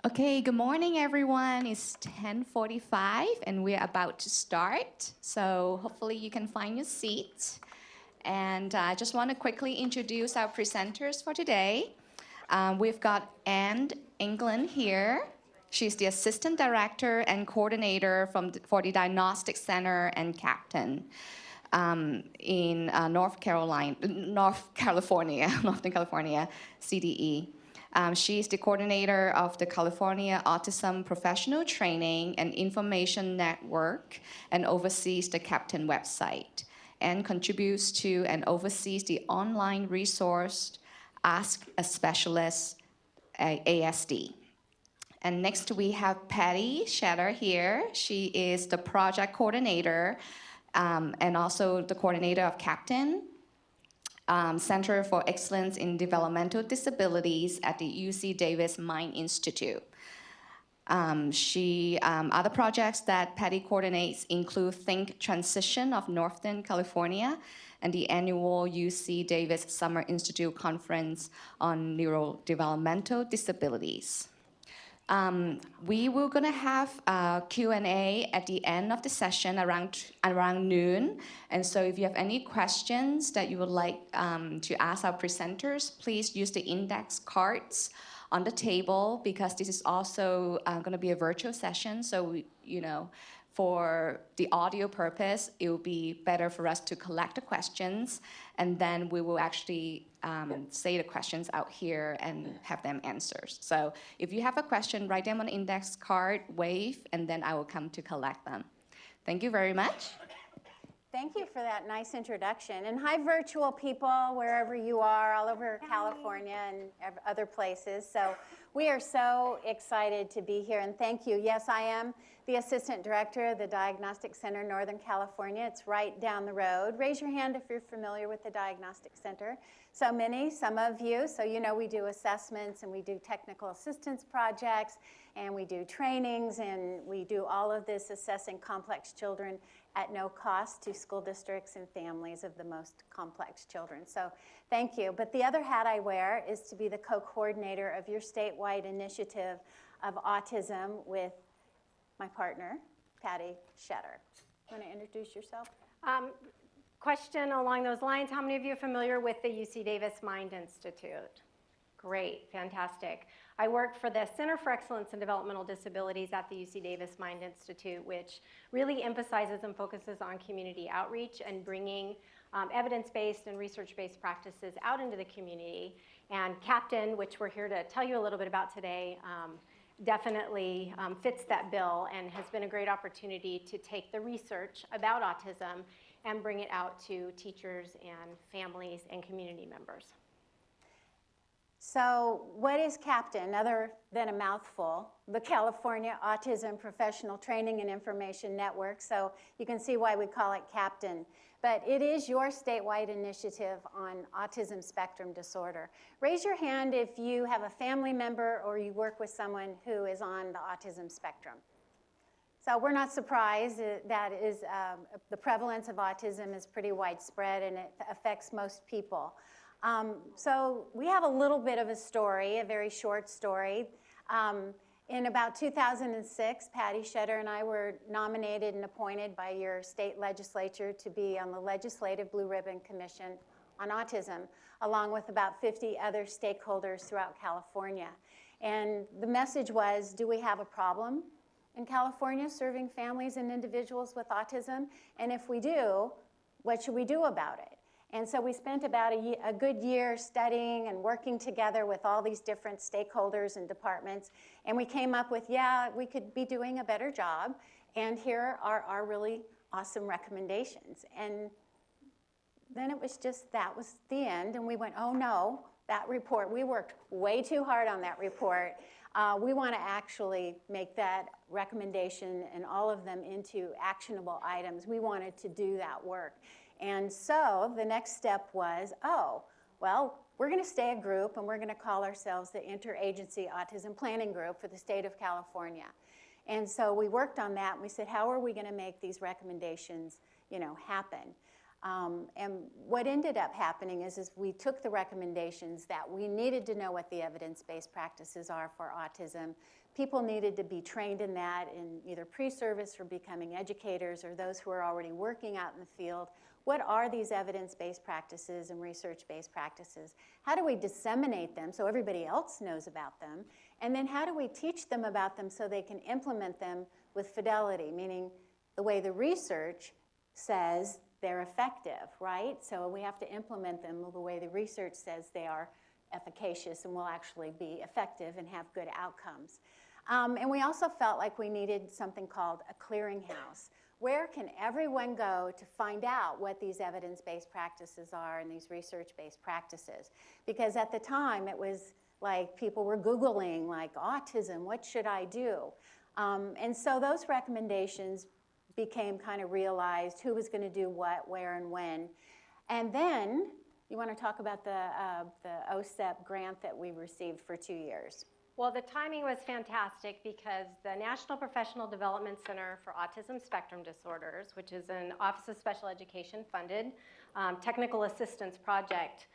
Okay, good morning, everyone. It's 10:45, and we're about to start. So hopefully you can find your seat. And I just want to quickly introduce our presenters for today. We've got Anne England here. She's the Assistant Director and Coordinator for the Diagnostic Center and Captain in Northern California, CDE. She's the coordinator of the California Autism Professional Training and Information Network and oversees the Captain website and contributes to and oversees the online resource Ask a Specialist, ASD. And next we have Patty Shatter here. She is the project coordinator and also the coordinator of Captain. Center for Excellence in Developmental Disabilities at the UC Davis Mind Institute. Other projects that Patty coordinates include Think Transition of Northern California and the annual UC Davis Summer Institute Conference on Neurodevelopmental Disabilities. We were going to have a Q&A at the end of the session around noon. And so if you have any questions that you would like to ask our presenters, please use the index cards on the table because this is also going to be a virtual session. So, for the audio purpose, it will be better for us to collect the questions, and then we will actually say the questions out here and have them answered. So if you have a question, write them on the index card, wave, and then I will come to collect them. Thank you very much. Thank you for that nice introduction. And hi, virtual people, wherever you are, all over California and other places. So we are so excited to be here, and thank you. Yes, I am the Assistant Director of the Diagnostic Center, Northern California. It's right down the road. Raise your hand if you're familiar with the Diagnostic Center. Some of you, so you know we do assessments and we do technical assistance projects and we do trainings and we do all of this assessing complex children at no cost to school districts and families of the most complex children. So thank you. But the other hat I wear is to be the co-coordinator of your statewide initiative of autism with my partner, Patty Shatter. You want to introduce yourself? Question along those lines, how many of you are familiar with the UC Davis Mind Institute? Great, fantastic. I work for the Center for Excellence in Developmental Disabilities at the UC Davis Mind Institute, which really emphasizes and focuses on community outreach and bringing evidence-based and research-based practices out into the community. And Captain, which we're here to tell you a little bit about today, definitely fits that bill and has been a great opportunity to take the research about autism and bring it out to teachers and families and community members. So what is Captain, other than a mouthful? The California Autism Professional Training and Information Network. So you can see why we call it Captain. But it is your statewide initiative on autism spectrum disorder. Raise your hand if you have a family member or you work with someone who is on the autism spectrum. So we're not surprised. That is, the prevalence of autism is pretty widespread and it affects most people. So we have a little bit of a story, a very short story. In about 2006, Patty Shatter and I were nominated and appointed by your state legislature to be on the Legislative Blue Ribbon Commission on Autism, along with about 50 other stakeholders throughout California. And the message was, do we have a problem in California serving families and individuals with autism? And if we do, what should we do about it? And so we spent about a good year studying and working together with all these different stakeholders and departments. And we came up with, yeah, we could be doing a better job. And here are our really awesome recommendations. And then it was just, that was the end. And we went, oh no, that report, we worked way too hard on that report. We want to actually make that recommendation and all of them into actionable items. We wanted to do that work. And so the next step was, oh, well, we're going to stay a group and we're going to call ourselves the Interagency Autism Planning Group for the state of California. And so we worked on that and we said, how are we going to make these recommendations, happen? And what ended up happening is we took the recommendations that we needed to know what the evidence-based practices are for autism. People needed to be trained in that in either pre-service for becoming educators or those who are already working out in the field. What are these evidence-based practices and research-based practices? How do we disseminate them so everybody else knows about them? And then how do we teach them about them so they can implement them with fidelity, meaning the way the research says they're effective, right? So we have to implement them the way the research says they are efficacious and will actually be effective and have good outcomes. And we also felt like we needed something called a clearinghouse. Where can everyone go to find out what these evidence-based practices are and these research-based practices? Because at the time, it was like people were Googling, like, autism, what should I do? And so those recommendations became kind of realized who was going to do what, where, and when. And then you want to talk about the OSEP grant that we received for 2 years. Well, the timing was fantastic because the National Professional Development Center for Autism Spectrum Disorders, which is an Office of Special Education funded technical assistance project,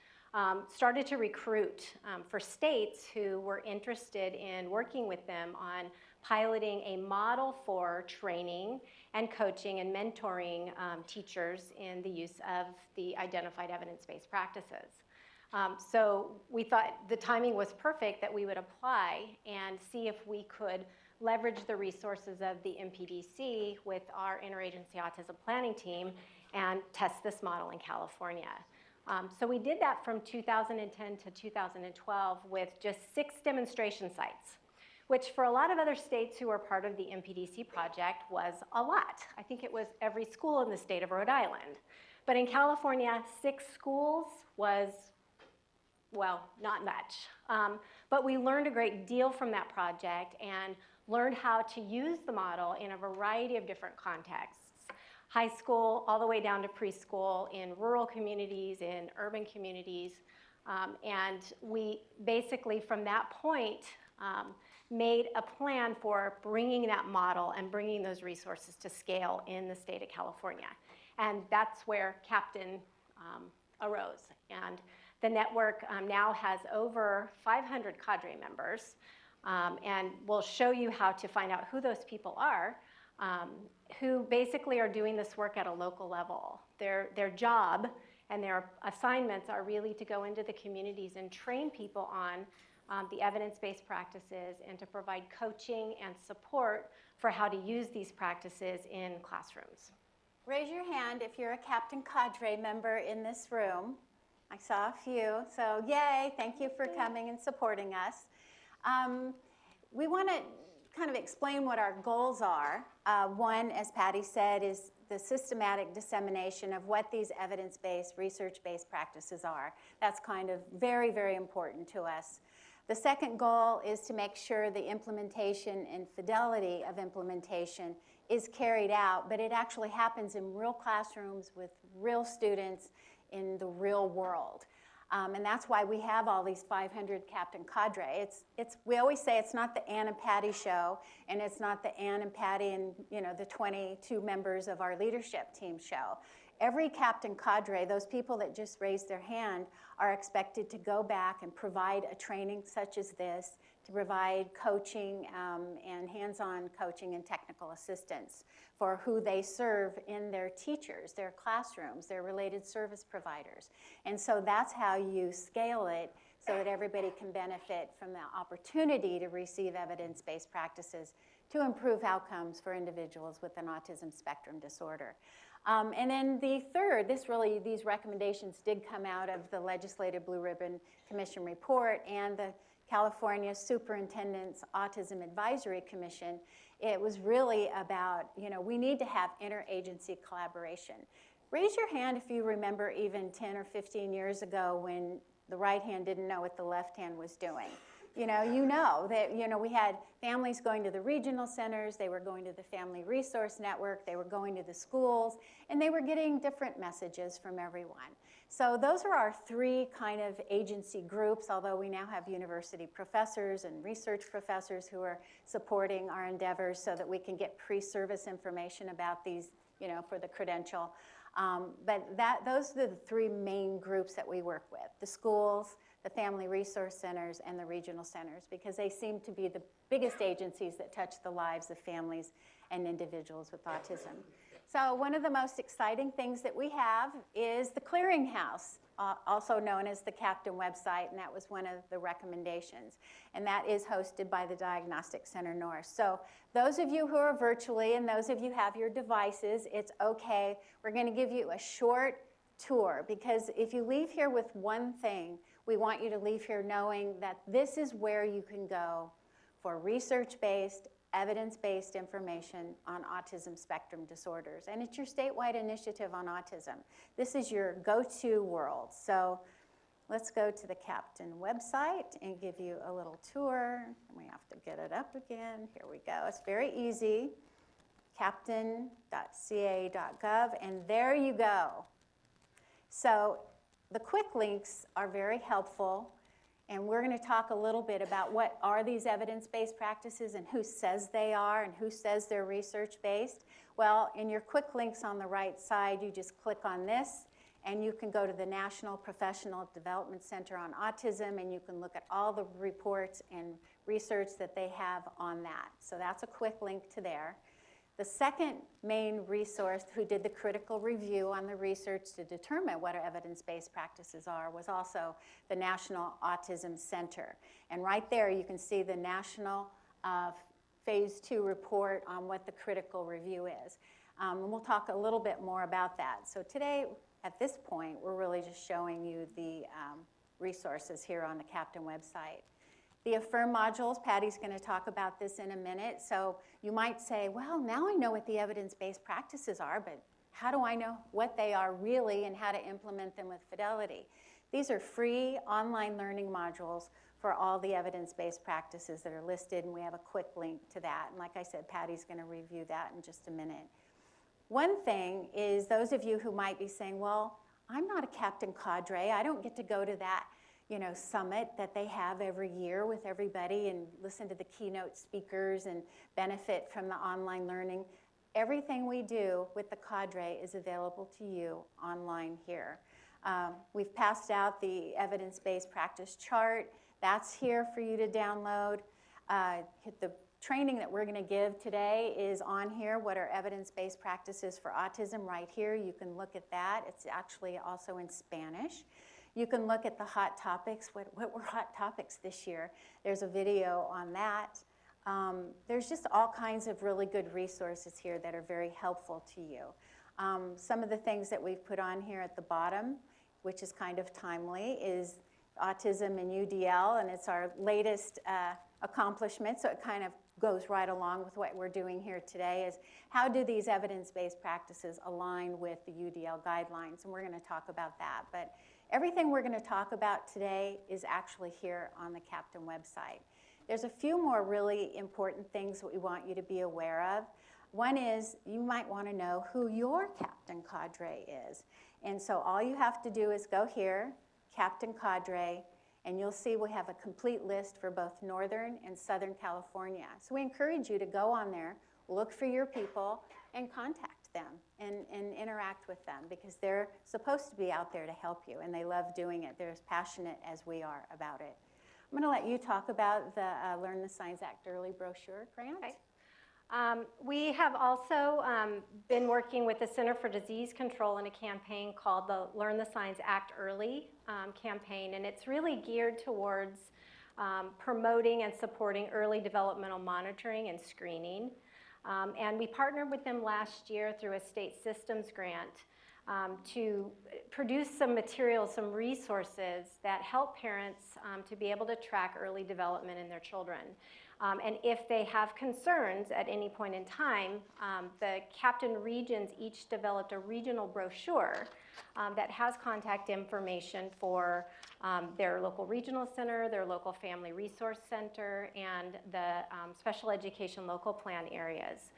started to recruit for states who were interested in working with them on piloting a model for training and coaching and mentoring teachers in the use of the identified evidence-based practices. So we thought the timing was perfect that we would apply and see if we could leverage the resources of the MPDC with our interagency autism planning team and test this model in California. So we did that from 2010 to 2012 with just 6 demonstration sites, which for a lot of other states who were part of the MPDC project was a lot. I think it was every school in the state of Rhode Island. But in California, 6 schools was, well, not much. But we learned a great deal from that project and learned how to use the model in a variety of different contexts. High school all the way down to preschool, in rural communities, in urban communities. And we basically, from that point, made a plan for bringing that model and bringing those resources to scale in the state of California. And that's where Captain arose. And the network now has over 500 cadre members, and we'll show you how to find out who those people are, who basically are doing this work at a local level. Their job and their assignments are really to go into the communities and train people on the evidence-based practices and to provide coaching and support for how to use these practices in classrooms. Raise your hand if you're a Captain Cadre member in this room. I saw a few, so yay, thank you for coming and supporting us. We want to kind of explain what our goals are. One, as Patty said, is the systematic dissemination of what these evidence-based, research-based practices are. That's kind of very, very important to us. The second goal is to make sure the implementation and fidelity of implementation is carried out, but it actually happens in real classrooms with real students in the real world. And that's why we have all these 500 Captain Cadre. We always say it's not the Ann and Patty show, and it's not the Ann and Patty and the 22 members of our leadership team show. Every Captain Cadre, those people that just raised their hand, are expected to go back and provide a training such as this, to provide coaching and hands-on coaching and technical assistance for who they serve in their teachers, their classrooms, their related service providers. And so that's how you scale it so that everybody can benefit from the opportunity to receive evidence-based practices to improve outcomes for individuals with an autism spectrum disorder. And then the third, these recommendations did come out of the Legislative Blue Ribbon Commission report and the California Superintendent's Autism Advisory Commission. It was really about, we need to have interagency collaboration. Raise your hand if you remember even 10 or 15 years ago when the right hand didn't know what the left hand was doing. You know that we had families going to the regional centers, they were going to the Family Resource Network, they were going to the schools, and they were getting different messages from everyone. So those are our 3 kind of agency groups, although we now have university professors and research professors who are supporting our endeavors so that we can get pre-service information about these, for the credential. But those are the three main groups that we work with: the schools, the family resource centers, and the regional centers, because they seem to be the biggest agencies that touch the lives of families and individuals with autism. So one of the most exciting things that we have is the Clearinghouse, also known as the Captain website, and that was one of the recommendations. And that is hosted by the Diagnostic Center North. So those of you who are virtually and those of you who have your devices, it's okay. We're going to give you a short tour, because if you leave here with one thing, we want you to leave here knowing that this is where you can go for research-based, evidence-based information on autism spectrum disorders. And it's your statewide initiative on autism. This is your go-to world. So let's go to the Captain website and give you a little tour. We have to get it up again. Here we go. It's very easy. captain.ca.gov, and there you go. So the quick links are very helpful. And we're going to talk a little bit about what are these evidence-based practices and who says they are and who says they're research-based. Well, in your quick links on the right side, you just click on this, and you can go to the National Professional Development Center on Autism, and you can look at all the reports and research that they have on that. So that's a quick link to there. The second main resource who did the critical review on the research to determine what our evidence-based practices are was also the National Autism Center. And right there you can see the national phase 2 report on what the critical review is. And we'll talk a little bit more about that. So today, at this point, we're really just showing you the resources here on the Captain website. The AFFIRM modules, Patty's going to talk about this in a minute. So you might say, well, now I know what the evidence-based practices are, but how do I know what they are really and how to implement them with fidelity? These are free online learning modules for all the evidence-based practices that are listed, and we have a quick link to that. And like I said, Patty's going to review that in just a minute. One thing is those of you who might be saying, well, I'm not a Captain Cadre. I don't get to go to that summit that they have every year with everybody and listen to the keynote speakers and benefit from the online learning. Everything we do with the Cadre is available to you online here. We've passed out the evidence-based practice chart. That's here for you to download. The training that we're going to give today is on here, what are evidence-based practices for autism, right here. You can look at that. It's actually also in Spanish. You can look at the hot topics. What were hot topics this year? There's a video on that. There's just all kinds of really good resources here that are very helpful to you. Some of the things that we've put on here at the bottom, which is kind of timely, is autism and UDL, and it's our latest accomplishment, so it kind of goes right along with what we're doing here today, is how do these evidence-based practices align with the UDL guidelines, and we're going to talk about that. But everything we're going to talk about today is actually here on the Captain website. There's a few more really important things that we want you to be aware of. One is you might want to know who your Captain Cadre is. And so all you have to do is go here, Captain Cadre, and you'll see we have a complete list for both Northern and Southern California. So we encourage you to go on there, look for your people, and contact them and interact with them, because they're supposed to be out there to help you, and they love doing it. They're as passionate as we are about it. I'm going to let you talk about the Learn the Signs Act Early brochure, Grant. Okay. We have also been working with the Center for Disease Control in a campaign called the Learn the Signs Act Early campaign, and it's really geared towards promoting and supporting early developmental monitoring and screening. And we partnered with them last year through a state systems grant to produce some materials, some resources that help parents to be able to track early development in their children. And if they have concerns at any point in time, the Captain regions each developed a regional brochure that has contact information for their local regional center, their local family resource center, and the special education local plan areas,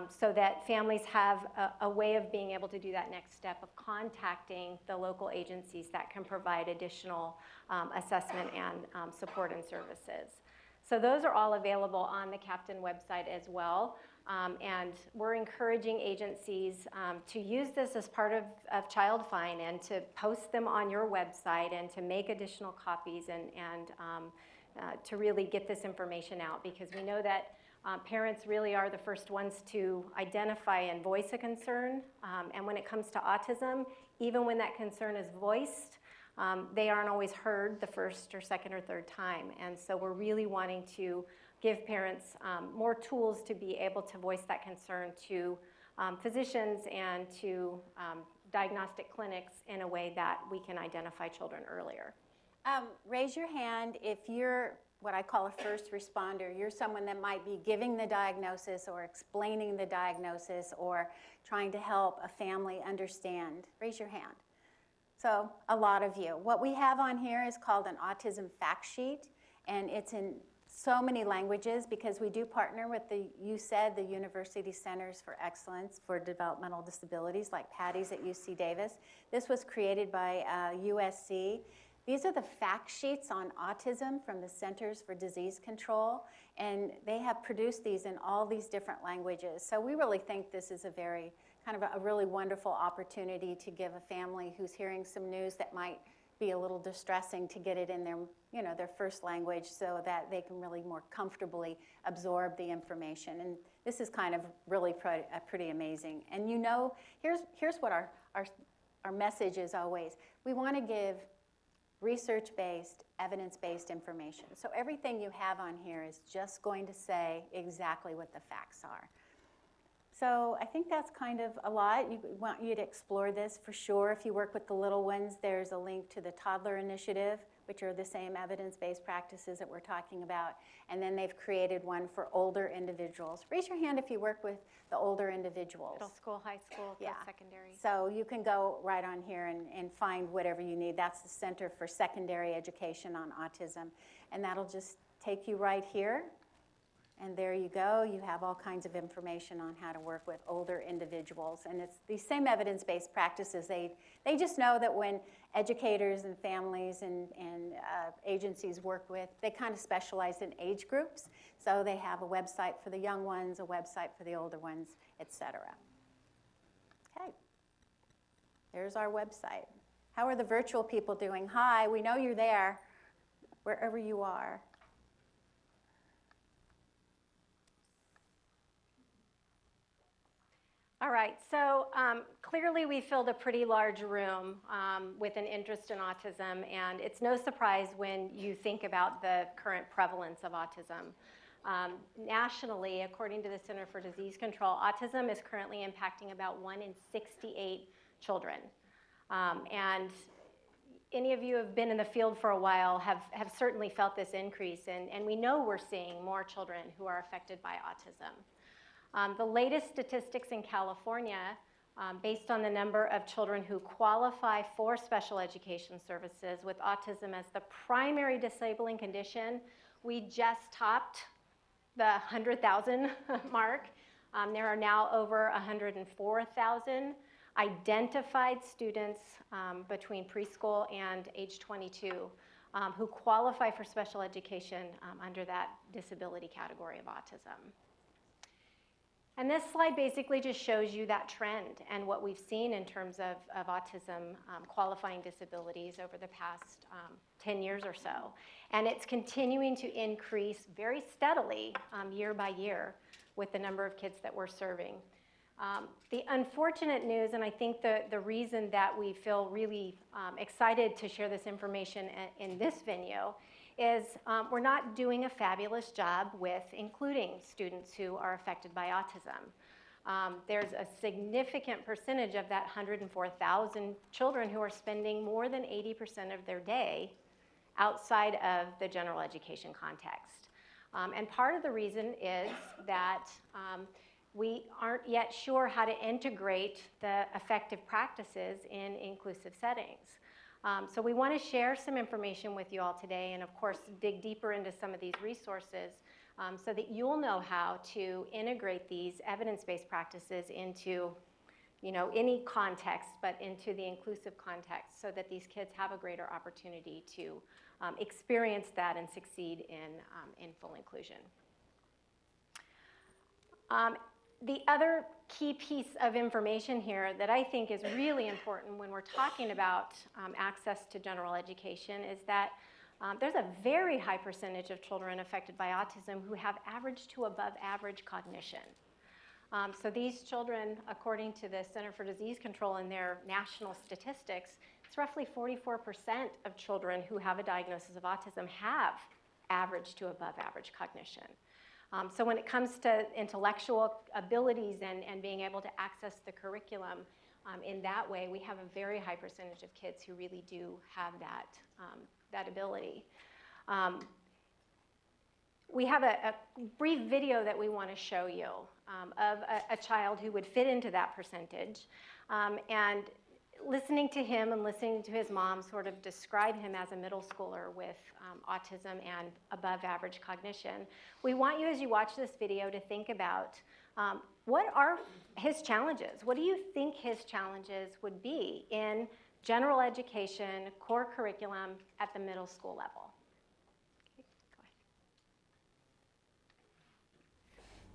so that families have a way of being able to do that next step of contacting the local agencies that can provide additional assessment and support and services. So those are all available on the Captain website as well. And we're encouraging agencies to use this as part of Child Find and to post them on your website and to make additional copies and to really get this information out, because we know that parents really are the first ones to identify and voice a concern. And when it comes to autism, even when that concern is voiced, they aren't always heard the first or second or third time. And so we're really wanting to give parents more tools to be able to voice that concern to physicians and to diagnostic clinics in a way that we can identify children earlier. Raise your hand if you're what I call a first responder. You're someone that might be giving the diagnosis or explaining the diagnosis or trying to help a family understand. Raise your hand. So a lot of you. What we have on here is called an autism fact sheet, and it's in so many languages because we do partner with the University Centers for Excellence for Developmental Disabilities, like Patty's at UC Davis. This was created by USC. These are the fact sheets on autism from the Centers for Disease Control, and they have produced these in all these different languages. So we really think this is a very kind of a really wonderful opportunity to give a family who's hearing some news that might be a little distressing to get it in their, their first language so that they can really more comfortably absorb the information. And this is kind of really pretty amazing. And here's what our message is always. We want to give research-based, evidence-based information. So everything you have on here is just going to say exactly what the facts are. So I think that's kind of a lot. We want you to explore this for sure. If you work with the little ones, there's a link to the Toddler Initiative, which are the same evidence-based practices that we're talking about. And then they've created one for older individuals. Raise your hand if you work with the older individuals. Middle school, high school, post-secondary. So you can go right on here and find whatever you need. That's the Center for Secondary Education on Autism. And that'll just take you right here. And there you go. You have all kinds of information on how to work with older individuals. And it's these same evidence-based practices. They just know that when educators and families and agencies work with, they kind of specialize in age groups. So they have a website for the young ones, a website for the older ones, etc. Okay. There's our website. How are the virtual people doing? Hi, we know you're there, wherever you are. All right, so clearly we filled a pretty large room with an interest in autism, and it's no surprise when you think about the current prevalence of autism. Nationally, according to the Center for Disease Control, autism is currently impacting about 1 in 68 children. And any of you who have been in the field for a while have certainly felt this increase, and we know we're seeing more children who are affected by autism. The latest statistics in California, based on the number of children who qualify for special education services with autism as the primary disabling condition, we just topped the 100,000 mark. There are now over 104,000 identified students between preschool and age 22 who qualify for special education under that disability category of autism. And this slide basically just shows you that trend and what we've seen in terms of autism qualifying disabilities over the past 10 years or so. And it's continuing to increase very steadily year by year with the number of kids that we're serving. The unfortunate news, and I think the reason that we feel really excited to share this information in this venue, is we're not doing a fabulous job with including students who are affected by autism. There's a significant percentage of that 104,000 children who are spending more than 80% of their day outside of the general education context. And part of the reason is that we aren't yet sure how to integrate the effective practices in inclusive settings. So we want to share some information with you all today and, of course, dig deeper into some of these resources so that you'll know how to integrate these evidence-based practices into any context, but into the inclusive context so that these kids have a greater opportunity to experience that and succeed in full inclusion. The other key piece of information here that I think is really important when we're talking about access to general education is that there's a very high percentage of children affected by autism who have average to above average cognition. So these children, according to the Center for Disease Control and their national statistics, it's roughly 44% of children who have a diagnosis of autism have average to above average cognition. So when it comes to intellectual abilities and being able to access the curriculum in that way, we have a very high percentage of kids who really do have that ability. We have a brief video that we want to show you of a child who would fit into that percentage. And listening to him and listening to his mom sort of describe him as a middle schooler with autism and above average cognition, we want you, as you watch this video, to think about what are his challenges? What do you think his challenges would be in general education, core curriculum at the middle school level? Okay, go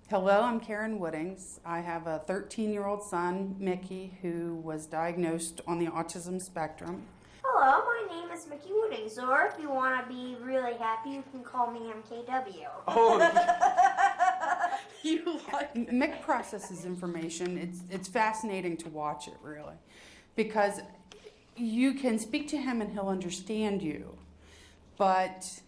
ahead. Hello, I'm Karen Woodings. I have a 13-year-old son, Mickey, who was diagnosed on the autism spectrum. Hello, my name is Mickey Woodings, or if you want to be really happy, you can call me MKW. Oh, you like Mick processes information. It's fascinating to watch it, really, because you can speak to him and he'll understand you, but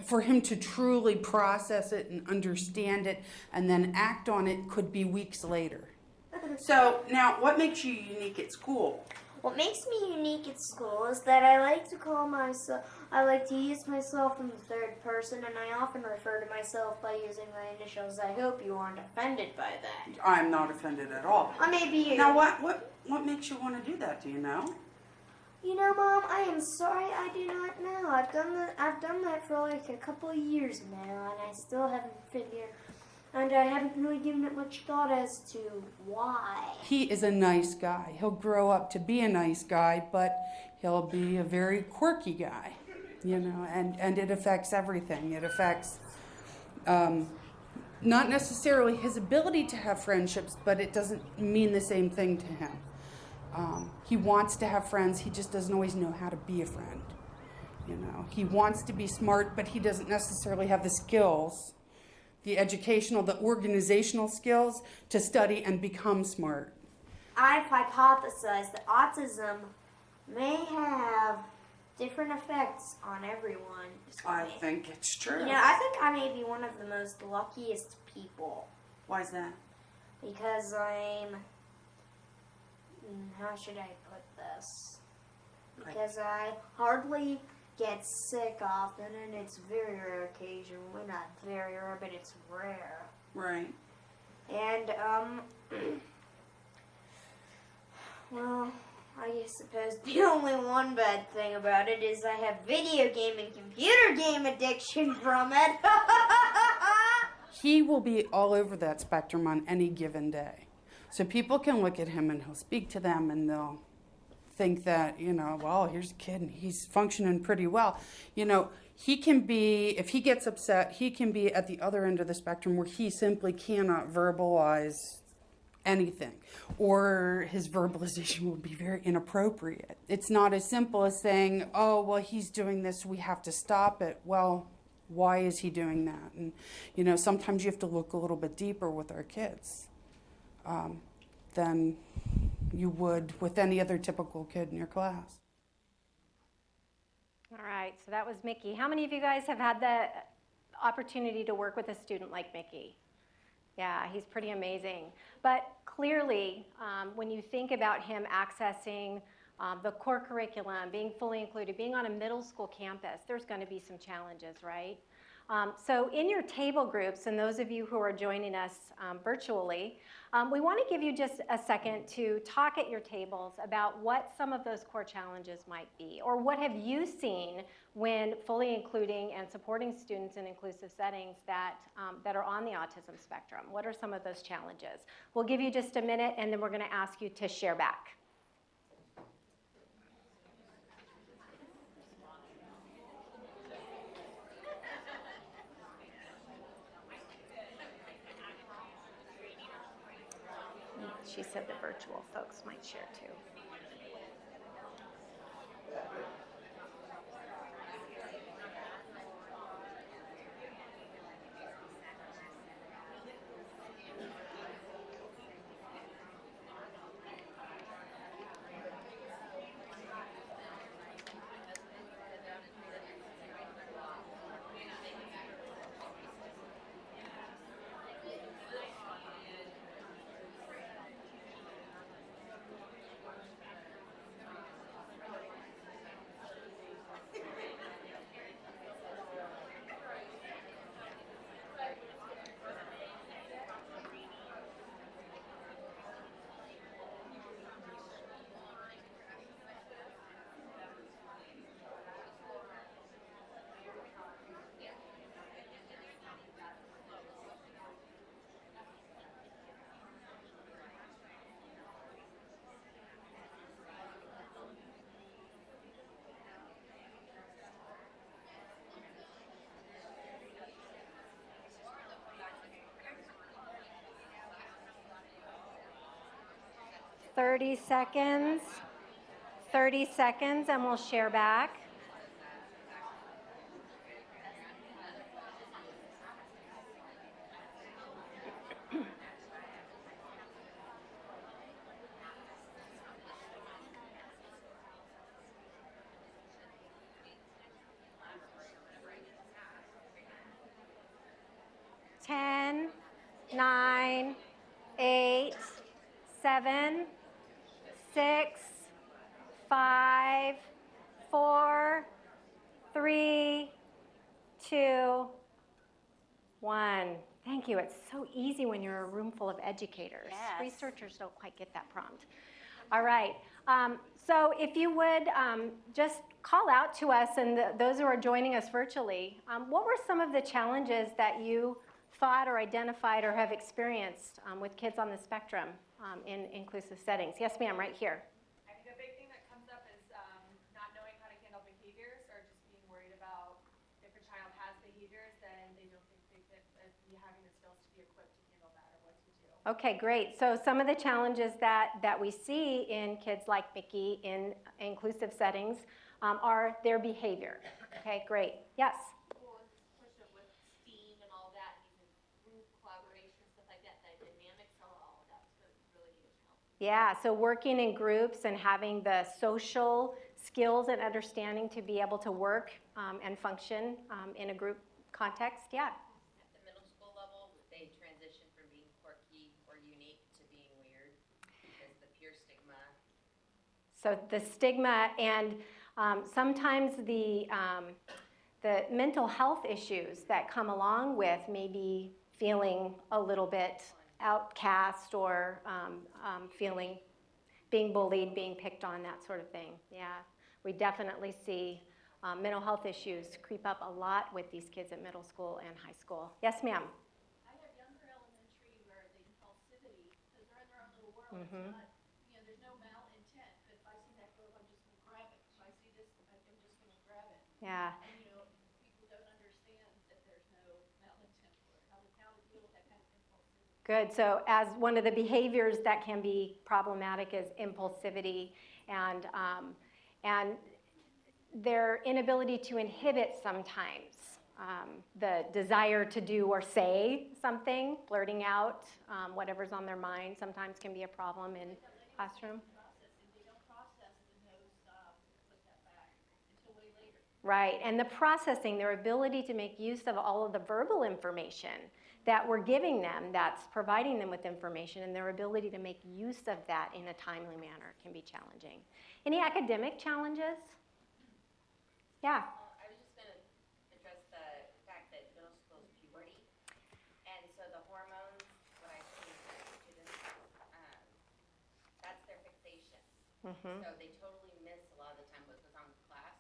for him to truly process it and understand it and then act on it could be weeks later. So now, what makes you unique at school? What makes me unique at school is that I like to use myself in the third person, and I often refer to myself by using my initials. I hope you aren't offended by that. I'm not offended at all. Or maybe you. Now, what makes you want to do that? Do you know? You know, Mom, I am sorry, I do not know. I've done that for like a couple of years now, and I still haven't figured. And I haven't really given it much thought as to why. He is a nice guy. He'll grow up to be a nice guy, but he'll be a very quirky guy, you know, and it affects everything. It affects not necessarily his ability to have friendships, but it doesn't mean the same thing to him. He wants to have friends, he just doesn't always know how to be a friend. You know, he wants to be smart, but he doesn't necessarily have the skills, the educational, the organizational skills to study and become smart. I've hypothesized that autism may have different effects on everyone. I think it's true. You know, I think I may be one of the most luckiest people. Why is that? Because I'm... How should I put this? Because I hardly get sick often, and it's very rare occasionally. Not very rare, but it's rare. Right. And, well, I suppose the only one bad thing about it is I have video game and computer game addiction from it. He will be all over that spectrum on any given day. So people can look at him and he'll speak to them and they'll think that, you know, well, here's a kid and he's functioning pretty well. You know, he can be, if he gets upset, he can be at the other end of the spectrum where he simply cannot verbalize anything, or his verbalization will be very inappropriate. It's not as simple as saying, oh, well, he's doing this, we have to stop it. Well, why is he doing that? And, you know, sometimes you have to look a little bit deeper with our kids than you would with any other typical kid in your class. All right, so that was Mickey. How many of you guys have had the opportunity to work with a student like Mickey? Yeah, he's pretty amazing. But clearly, when you think about him accessing the core curriculum, being fully included, being on a middle school campus, there's going to be some challenges, right? So in your table groups, and those of you who are joining us virtually, we want to give you just a second to talk at your tables about what some of those core challenges might be, or what have you seen when fully including and supporting students in inclusive settings that are on the autism spectrum. What are some of those challenges? We'll give you just a minute, and then we're going to ask you to share back. she said the virtual folks might share too. Thirty seconds, 30 seconds, and we'll share back. Ten, 9, 8, 7, 6, 5, 4, 3, 2, 1. Thank you. It's so easy when you're a room full of educators. Yes. Researchers don't quite get that prompt. All right. So if you would just call out to us and those who are joining us virtually, what were some of the challenges that you thought or identified or have experienced with kids on the spectrum in inclusive settings? Yes, ma'am, right here. I think a big thing that comes up is not knowing how to handle behaviors, or just being worried about if a child has behaviors, then they don't think they could be having the skills to be equipped to handle that or what to do. Okay, great. So some of the challenges that we see in kids like Mickey in inclusive settings are their behavior. Okay, great. Yes? Well, especially with STEAM and all that, using group collaboration, stuff like that, the dynamics of all of that's really a challenge. Yeah, so working in groups and having the social skills and understanding to be able to work and function in a group context, yeah. At the middle school level, they transition from being quirky or unique to being weird because the peer stigma. So the stigma and sometimes the mental health issues that come along with maybe feeling a little bit outcast or being bullied, being picked on, that sort of thing. Yeah, we definitely see mental health issues creep up a lot with these kids at middle school and high school. Yes, ma'am? I have younger elementary where the impulsivity, because they're in their own little world, Mm-hmm. it's not, there's no malintent, but if I see that girl, I'm just going to grab it. If I see this, I'm just going to grab it. Yeah. And, people don't understand that there's no malintent for it, how to deal with that kind of impulsivity. Good. So as one of the behaviors that can be problematic is impulsivity and their inability to inhibit sometimes the desire to do or say something, blurting out whatever's on their mind sometimes can be a problem in classroom. They don't process the no stop, put that back until way later. Right, and the processing, their ability to make use of all of the verbal information that we're giving them, that's providing them with information, and their ability to make use of that in a timely manner can be challenging. Any academic challenges? Yeah. I was just going to address the fact that middle school is puberty, and so the hormones, what I see in students, that's their fixation. Mm-hmm. So they totally miss a lot of the time what goes on in class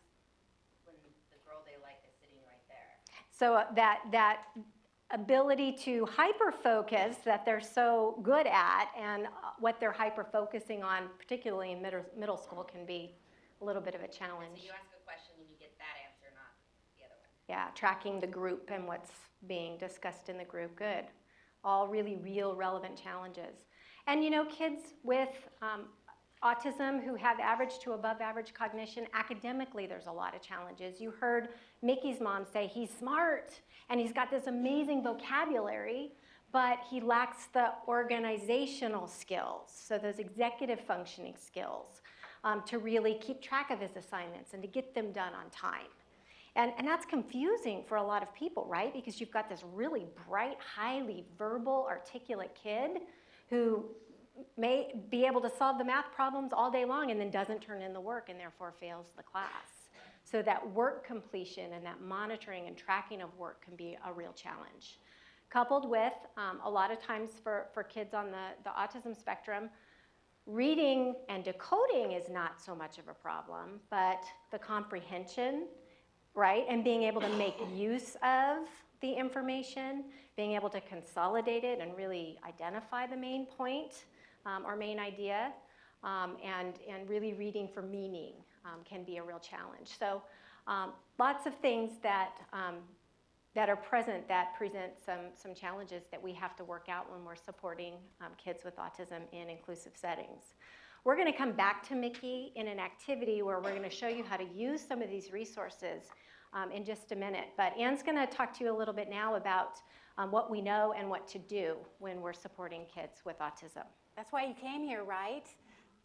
when the girl they like is sitting right there. So that ability to hyper-focus that they're so good at and what they're hyper-focusing on, particularly in middle school, can be a little bit of a challenge. So you ask a question and you get that answer, not the other one. Yeah, tracking the group and what's being discussed in the group. Good. All really real, relevant challenges. And you know, kids with autism who have average to above average cognition, academically there's a lot of challenges. You heard Mickey's mom say he's smart and he's got this amazing vocabulary, but he lacks the organizational skills, so those executive functioning skills, to really keep track of his assignments and to get them done on time. And that's confusing for a lot of people, right? Because you've got this really bright, highly verbal, articulate kid who may be able to solve the math problems all day long and then doesn't turn in the work and therefore fails the class. So that work completion and that monitoring and tracking of work can be a real challenge. Coupled with, a lot of times for kids on the autism spectrum, reading and decoding is not so much of a problem, but the comprehension, right, and being able to make use of the information, being able to consolidate it and really identify the main point or main idea, and really reading for meaning can be a real challenge. So lots of things that are present that present some challenges that we have to work out when we're supporting kids with autism in inclusive settings. We're going to come back to Mickey in an activity where we're going to show you how to use some of these resources in just a minute. But Anne's going to talk to you a little bit now about what we know and what to do when we're supporting kids with autism. That's why you came here, right?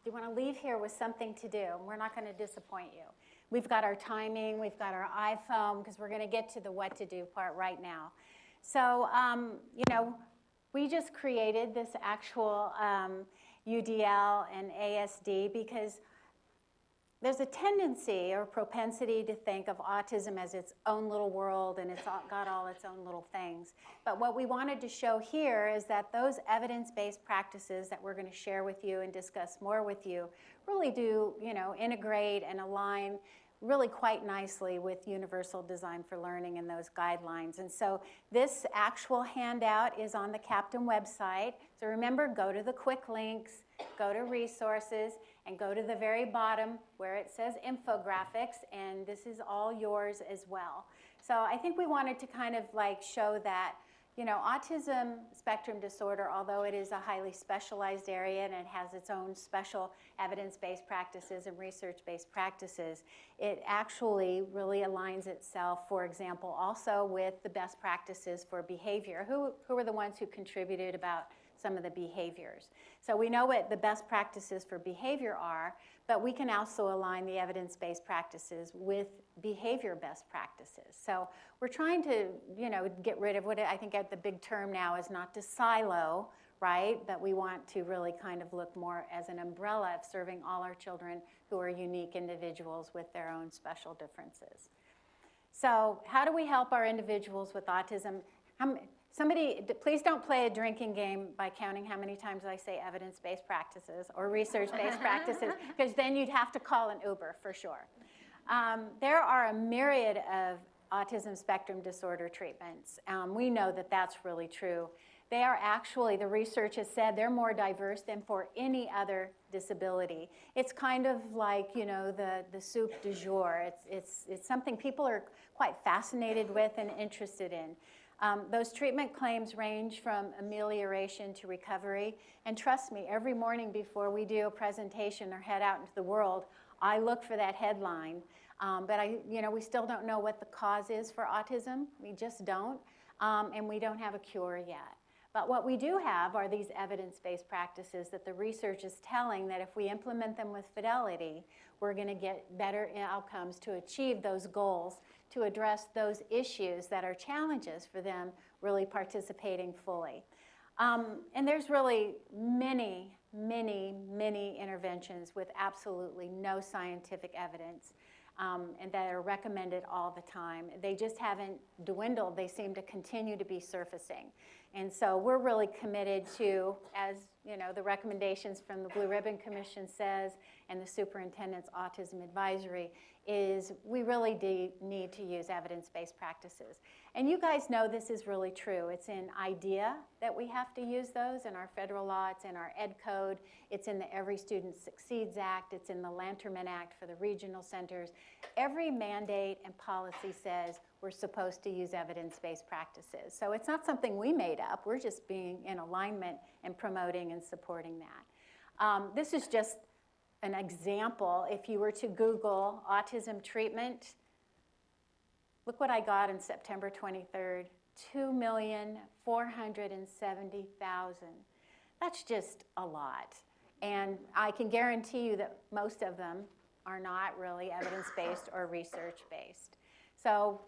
You want to leave here with something to do. We're not going to disappoint you. We've got our timing, we've got our iPhone, because we're going to get to the what to do part right now. So, you know, we just created this actual UDL and ASD because there's a tendency or propensity to think of autism as its own little world and it's got all its own little things. But what we wanted to show here is that those evidence-based practices that we're going to share with you and discuss more with you really do, you know, integrate and align really quite nicely with Universal Design for Learning and those guidelines. And so this actual handout is on the Captain website. So remember, go to the quick links, go to resources, and go to the very bottom where it says infographics, and this is all yours as well. So I think we wanted to kind of like show that, you know, autism spectrum disorder, although it is a highly specialized area and it has its own special evidence-based practices and research-based practices, it actually really aligns itself, for example, also with the best practices for behavior. Who are the ones who contributed about some of the behaviors? So we know what the best practices for behavior are, but we can also align the evidence-based practices with behavior best practices. So we're trying to, you know, get rid of what I think the big term now is not to silo, right? But we want to really kind of look more as an umbrella of serving all our children who are unique individuals with their own special differences. So how do we help our individuals with autism? Somebody, please don't play a drinking game by counting how many times I say evidence-based practices or research-based practices, because then you'd have to call an Uber for sure. There are a myriad of autism spectrum disorder treatments. We know that that's really true. They are actually, the research has said, they're more diverse than for any other disability. It's kind of like, you know, the soup du jour. It's something people are quite fascinated with and interested in. Those treatment claims range from amelioration to recovery. And trust me, every morning before we do a presentation or head out into the world, I look for that headline. But we still don't know what the cause is for autism. We just don't. And we don't have a cure yet. But what we do have are these evidence-based practices that the research is telling that if we implement them with fidelity, we're going to get better outcomes to achieve those goals, to address those issues that are challenges for them really participating fully. And there's really many interventions with absolutely no scientific evidence and that are recommended all the time. They just haven't dwindled. They seem to continue to be surfacing. And so we're really committed to, as you know, the recommendations from the Blue Ribbon Commission says, and the Superintendent's Autism Advisory, is we really need to use evidence-based practices. And you guys know this is really true. It's in IDEA that we have to use those in our federal law. It's in our Ed Code. It's in the Every Student Succeeds Act. It's in the Lanterman Act for the regional centers. Every mandate and policy says we're supposed to use evidence-based practices. So it's not something we made up. We're just being in alignment and promoting and supporting that. This is just an example. If you were to Google autism treatment, look what I got on September 23rd, 2,470,000. That's just a lot. And I can guarantee you that most of them are not really evidence-based or research-based. So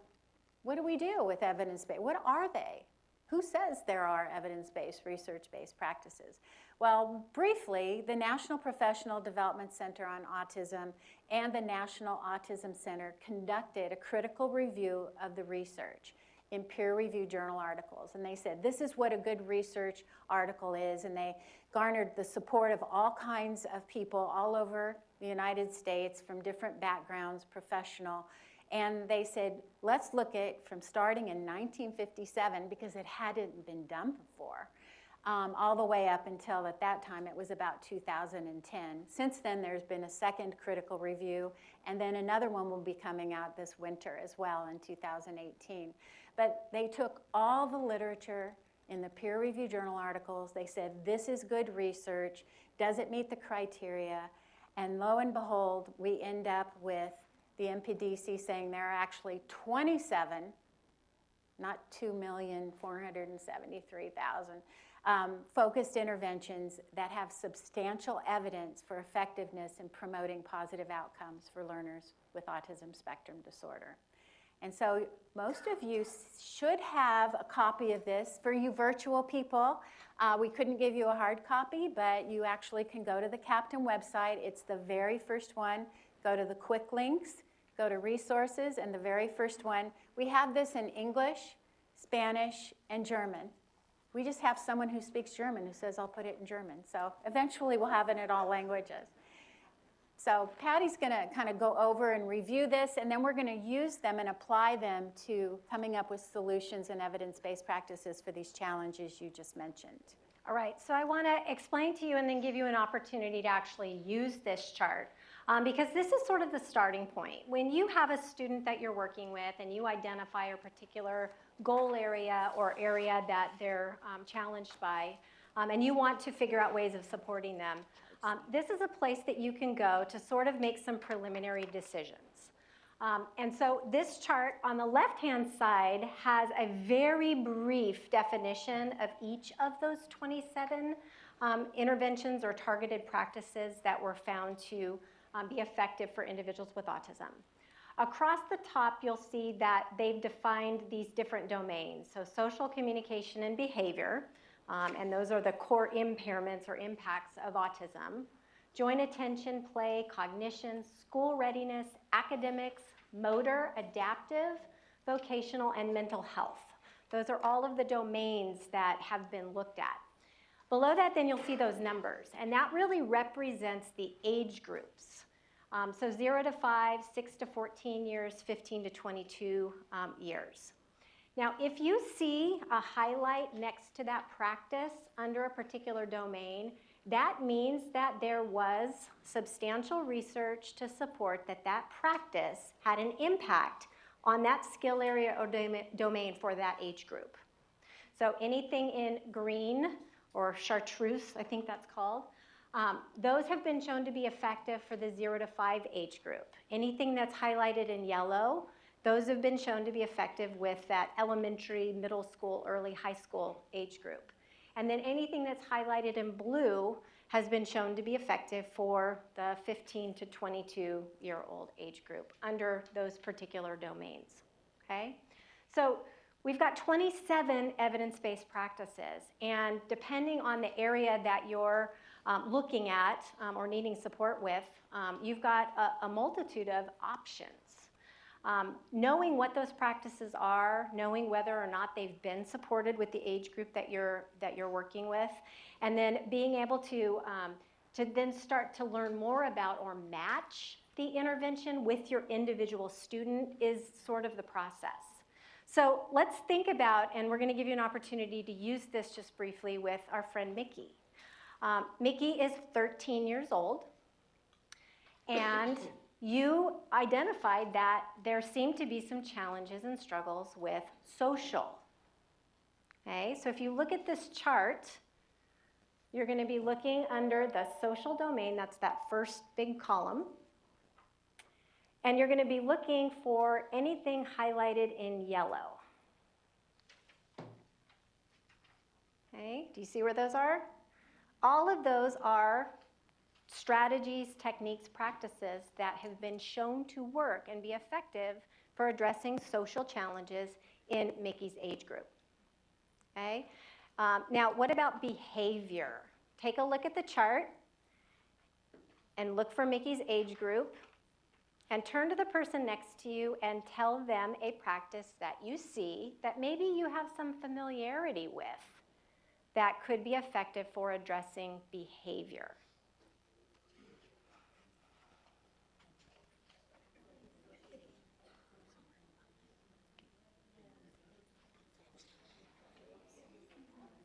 what do we do with evidence-based? What are they? Who says there are evidence-based, research-based practices? Well, briefly, the National Professional Development Center on Autism and the National Autism Center conducted a critical review of the research in peer-reviewed journal articles. And they said, this is what a good research article is. And they garnered the support of all kinds of people all over the United States from different backgrounds, professional. And they said, let's look at from starting in 1957, because it hadn't been done before, all the way up until at that time it was about 2010. Since then, there's been a second critical review, and then another one will be coming out this winter as well in 2018. But they took all the literature in the peer-reviewed journal articles. They said, this is good research. Does it meet the criteria? And lo and behold, we end up with the MPDC saying there are actually 27, not 2,473,000, focused interventions that have substantial evidence for effectiveness in promoting positive outcomes for learners with autism spectrum disorder. And so most of you should have a copy of this. For you virtual people, we couldn't give you a hard copy, but you actually can go to the Captain website. It's the very first one. Go to the quick links, go to resources, and the very first one. We have this in English, Spanish, and German. We just have someone who speaks German who says, I'll put it in German. So eventually we'll have it in all languages. So Patty's going to kind of go over and review this, and then we're going to use them and apply them to coming up with solutions and evidence-based practices for these challenges you just mentioned. All right, so I want to explain to you and then give you an opportunity to actually use this chart. Because this is sort of the starting point. When you have a student that you're working with and you identify a particular goal area or area that they're challenged by, and you want to figure out ways of supporting them, this is a place that you can go to sort of make some preliminary decisions. And so this chart on the left-hand side has a very brief definition of each of those 27 interventions or targeted practices that were found to be effective for individuals with autism. Across the top, you'll see that they've defined these different domains. So social communication and behavior, and those are the core impairments or impacts of autism. Joint attention, play, cognition, school readiness, academics, motor, adaptive, vocational, and mental health. Those are all of the domains that have been looked at. Below that, then you'll see those numbers, and that really represents the age groups. So 0 to 5, 6 to 14 years, 15 to 22 years. Now, if you see a highlight next to that practice under a particular domain, that means that there was substantial research to support that that practice had an impact on that skill area or domain for that age group. So anything in green, or chartreuse, I think that's called, those have been shown to be effective for the 0 to 5 age group. Anything that's highlighted in yellow, those have been shown to be effective with that elementary, middle school, early high school age group. And then anything that's highlighted in blue has been shown to be effective for the 15 to 22-year-old age group under those particular domains, okay? So we've got 27 evidence-based practices, and depending on the area that you're looking at or needing support with, you've got a multitude of options. Knowing what those practices are, knowing whether or not they've been supported with the age group that you're working with, and then being able to then start to learn more about or match the intervention with your individual student is sort of the process. So let's think about, and we're going to give you an opportunity to use this just briefly with our friend Mickey. Mickey is 13 years old, and you identified that there seemed to be some challenges and struggles with social. Okay, so if you look at this chart, you're going to be looking under the social domain, that's that first big column, and you're going to be looking for anything highlighted in yellow. Okay, do you see where those are? All of those are strategies, techniques, practices that have been shown to work and be effective for addressing social challenges in Mickey's age group. Okay? Now, what about behavior? Take a look at the chart and look for Mickey's age group and turn to the person next to you and tell them a practice that you see that maybe you have some familiarity with that could be effective for addressing behavior.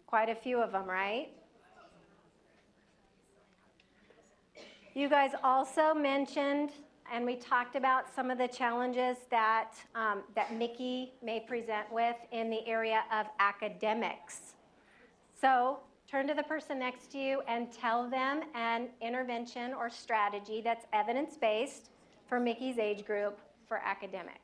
Quite a few of them, right? You guys also mentioned, and we talked about some of the challenges that, that Mickey may present with in the area of academics. So turn to the person next to you and tell them an intervention or strategy that's evidence-based for Mickey's age group for academics.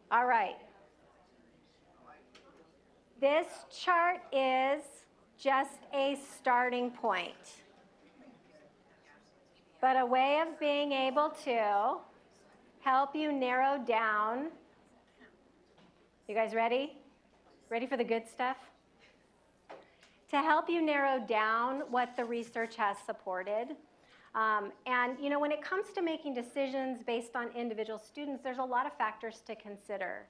All right. This chart is just a starting point, but a way of being able to help you narrow down. You guys ready? Ready for the good stuff? To help you narrow down what the research has supported. And you know, when it comes to making decisions based on individual students, there's a lot of factors to consider.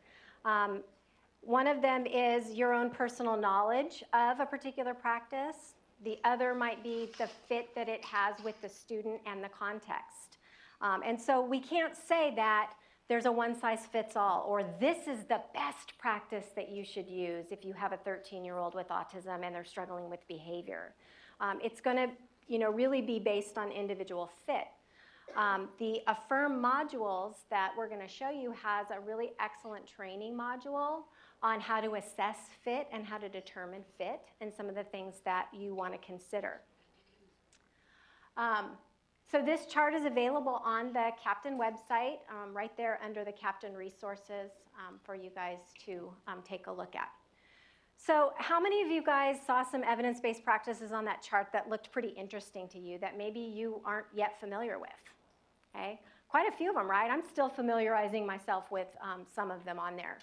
One of them is your own personal knowledge of a particular practice. The other might be the fit that it has with the student and the context. And so we can't say that there's a one-size-fits-all, or this is the best practice that you should use if you have a 13-year-old with autism and they're struggling with behavior. It's going to really be based on individual fit. The AFFIRM modules that we're going to show you has a really excellent training module on how to assess fit and how to determine fit and some of the things that you want to consider. So this chart is available on the Captain website, right there under the Captain resources for you guys to take a look at. So how many of you guys saw some evidence-based practices on that chart that looked pretty interesting to you that maybe you aren't yet familiar with? Okay, quite a few of them, right? I'm still familiarizing myself with some of them on there.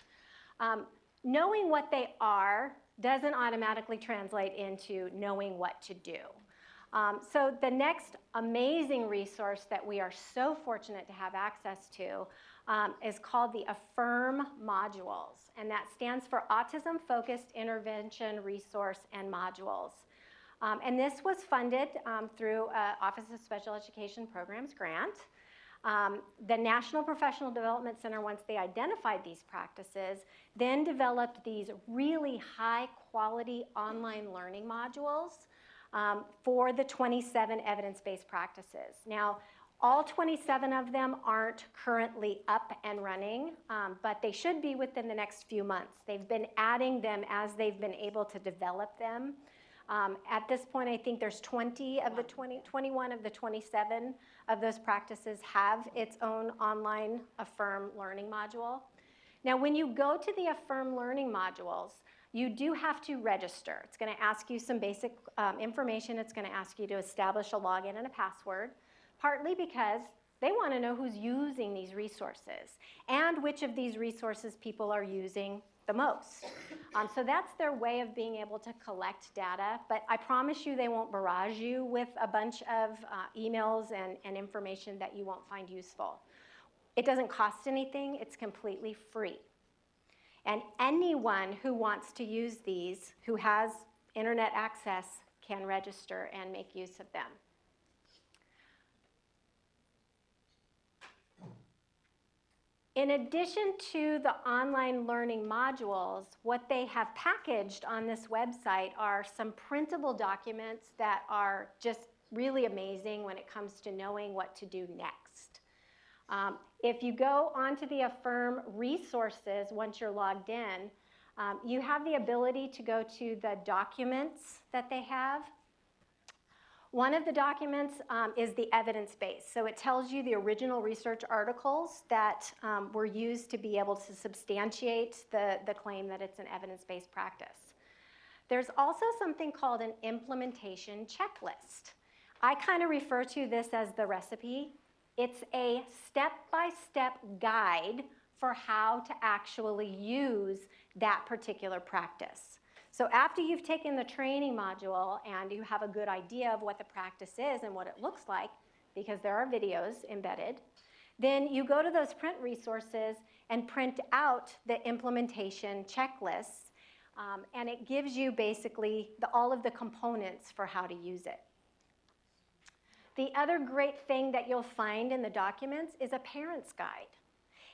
Knowing what they are doesn't automatically translate into knowing what to do. So the next amazing resource that we are so fortunate to have access to is called the AFFIRM modules, and that stands for Autism Focused Intervention Resource and Modules. And this was funded through Office of Special Education Programs grant. The National Professional Development Center, once they identified these practices, then developed these really high quality online learning modules for the 27 evidence-based practices. Now, all 27 of them aren't currently up and running, but they should be within the next few months. They've been adding them as they've been able to develop them. At this point, I think there's 21 of the 27 of those practices have its own online AFFIRM learning module. Now, when you go to the AFFIRM learning modules, you do have to register. It's going to ask you some basic information. It's going to ask you to establish a login and a password, partly because they want to know who's using these resources and which of these resources people are using the most. So that's their way of being able to collect data, but I promise you they won't barrage you with a bunch of emails and information that you won't find useful. It doesn't cost anything. It's completely free. And anyone who wants to use these, who has internet access can register and make use of them. In addition to the online learning modules, what they have packaged on this website are some printable documents that are just really amazing when it comes to knowing what to do next. If you go onto the AFFIRM resources once you're logged in, you have the ability to go to the documents that they have. One of the documents is the evidence base. So it tells you the original research articles that were used to be able to substantiate the claim that it's an evidence-based practice. There's also something called an implementation checklist. I kind of refer to this as the recipe. It's a step-by-step guide for how to actually use that particular practice. So after you've taken the training module and you have a good idea of what the practice is and what it looks like, because there are videos embedded, then you go to those print resources and print out the implementation checklists, and it gives you basically all of the components for how to use it. The other great thing that you'll find in the documents is a parent's guide,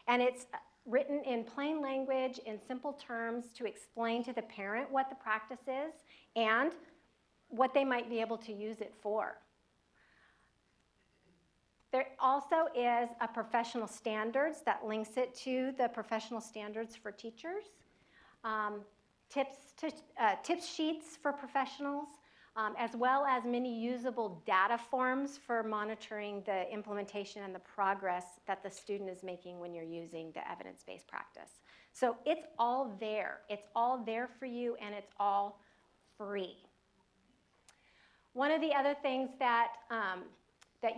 and it's written in plain language, in simple terms, to explain to the parent what the practice is and what they might be able to use it for. There also is a professional standards that links it to the professional standards for teachers, tips sheets for professionals, as well as many usable data forms for monitoring the implementation and the progress that the student is making when you're using the evidence-based practice. So it's all there. It's all there for you, and it's all free. One of the other things that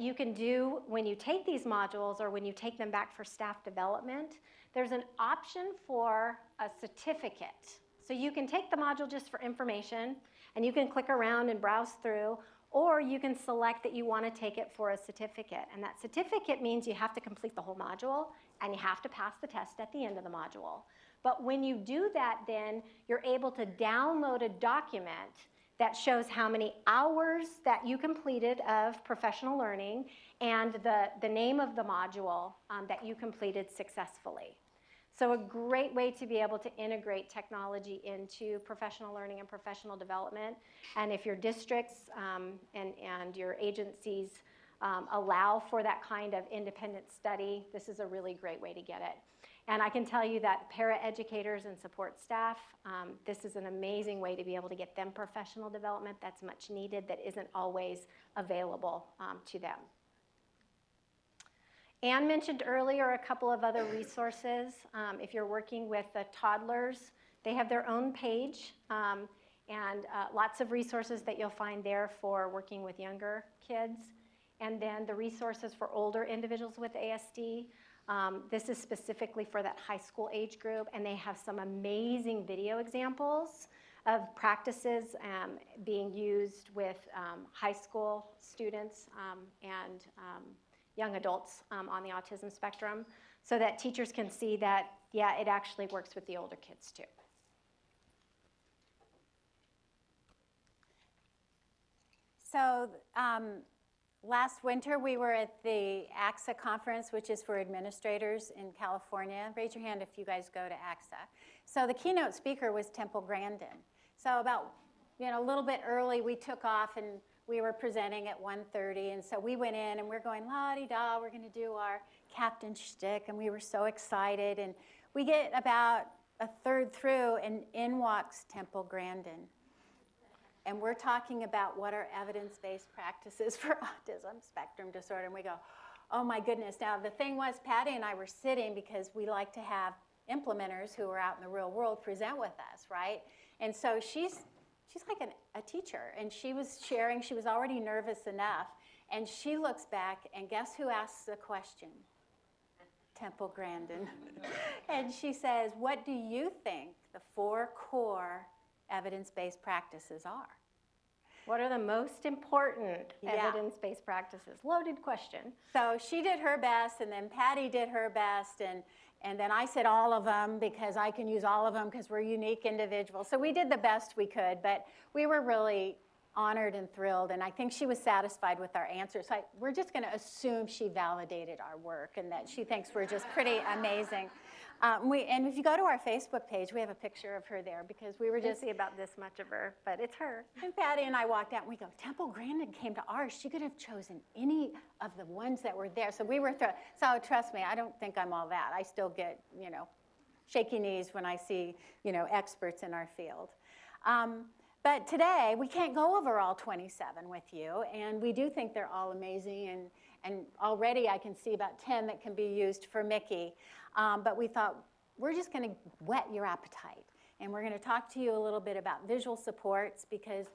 you can do when you take these modules or when you take them back for staff development, there's an option for a certificate. So you can take the module just for information, and you can click around and browse through, or you can select that you want to take it for a certificate. And that certificate means you have to complete the whole module, and you have to pass the test at the end of the module. But when you do that, then you're able to download a document that shows how many hours that you completed of professional learning and the name of the module that you completed successfully. So a great way to be able to integrate technology into professional learning and professional development. And if your districts and your agencies allow for that kind of independent study, this is a really great way to get it. And I can tell you that para-educators and support staff, this is an amazing way to be able to get them professional development that's much needed, that isn't always available to them. Anne mentioned earlier a couple of other resources. If you're working with the toddlers, they have their own page, and lots of resources that you'll find there for working with younger kids. And then the resources for older individuals with ASD. This is specifically for that high school age group, and they have some amazing video examples of practices being used with high school students and young adults on the autism spectrum, so that teachers can see that, yeah, it actually works with the older kids too. So last winter we were at the AXA conference, which is for administrators in California. Raise your hand if you guys go to AXA. So the keynote speaker was Temple Grandin. So about, a little bit early we took off and we were presenting at 1:30, and so we went in and we're going la-di-da, we're going to do our captain shtick, and we were so excited. And we get about a third through, and in walks Temple Grandin. And we're talking about what are evidence-based practices for autism spectrum disorder, and we go, oh my goodness. Now the thing was, Patty and I were sitting because we like to have implementers who are out in the real world present with us, right? And so she's like a teacher, and she was sharing. She was already nervous enough, and she looks back, and guess who asks the question? Temple Grandin. And she says, what do you think the 4 core evidence-based practices are? What are the most important evidence-based practices? Loaded question. So she did her best, and then Patty did her best, And then I said all of them because I can use all of them because we're unique individuals. So we did the best we could, but we were really honored and thrilled, and I think she was satisfied with our answers. We're just going to assume she validated our work and that she thinks we're just pretty amazing. And if you go to our Facebook page, we have a picture of her there because we were just see about this much of her, but it's her. And Patty and I walked out and we go, Temple Grandin came to ours. She could have chosen any of the ones that were there. So we were thrilled. So trust me, I don't think I'm all that. I still get, shaky knees when I see, experts in our field. But today, we can't go over all 27 with you, and we do think they're all amazing, and already I can see about 10 that can be used for Mickey. But we thought, we're just going to whet your appetite, and we're going to talk to you a little bit about visual supports, because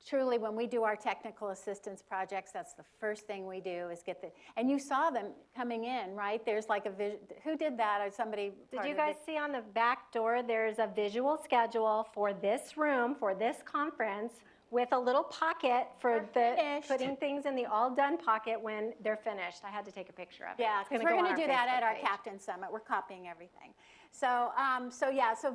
truly, when we do our technical assistance projects, that's the first thing we do is get the, and you saw them coming in, right? There's like who did that? Or somebody. Did you guys see on the back door, there's a visual schedule for this room, for this conference, with a little pocket for putting things in the all done pocket when they're finished. I had to take a picture of it. Yeah, because we're going to do that at our Captain Summit. We're copying everything. So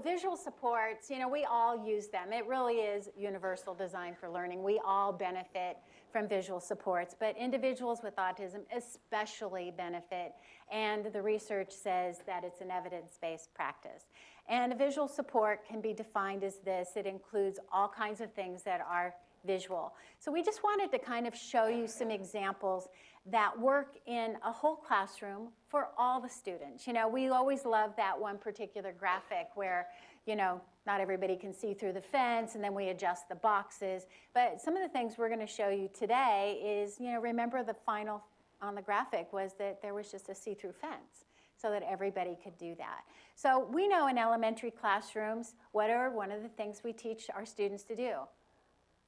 visual supports, we all use them. It really is universal design for learning. We all benefit from visual supports, but individuals with autism especially benefit, and the research says that it's an evidence-based practice. And a visual support can be defined as this. It includes all kinds of things that are visual. So we just wanted to kind of show you some examples that work in a whole classroom for all the students. We always love that one particular graphic where, not everybody can see through the fence, and then we adjust the boxes. But some of the things we're going to show you today is, remember the final on the graphic was that there was just a see-through fence so that everybody could do that. So we know in elementary classrooms, what are one of the things we teach our students to do?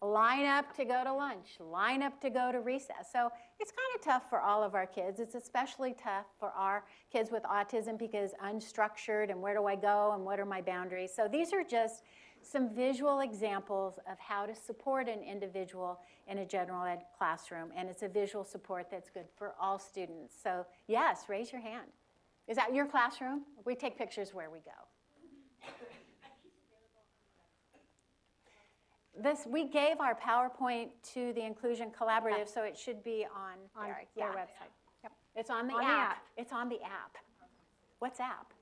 Line up to go to lunch, line up to go to recess. So it's kind of tough for all of our kids. It's especially tough for our kids with autism because unstructured and where do I go and what are my boundaries. So these are just some visual examples of how to support an individual in a general ed classroom. And it's a visual support that's good for all students. So yes, raise your hand. Is that your classroom? We take pictures where we go. We gave our PowerPoint to the Inclusion Collaborative, so it should be on their website. Yep. It's on the app. It's on the app. What's app?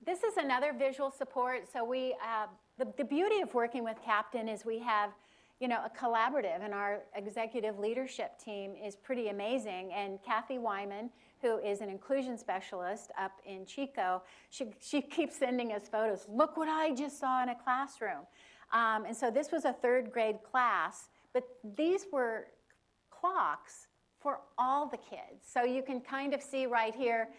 This is another visual support. So we, the beauty of working with Captain is we have, a collaborative, and our executive leadership team is pretty amazing. And Kathy Wyman, who is an inclusion specialist up in Chico, she keeps sending us photos. Look what I just saw in a classroom. And so this was a third grade class, but these were clocks for all the kids. So you can kind of see right here,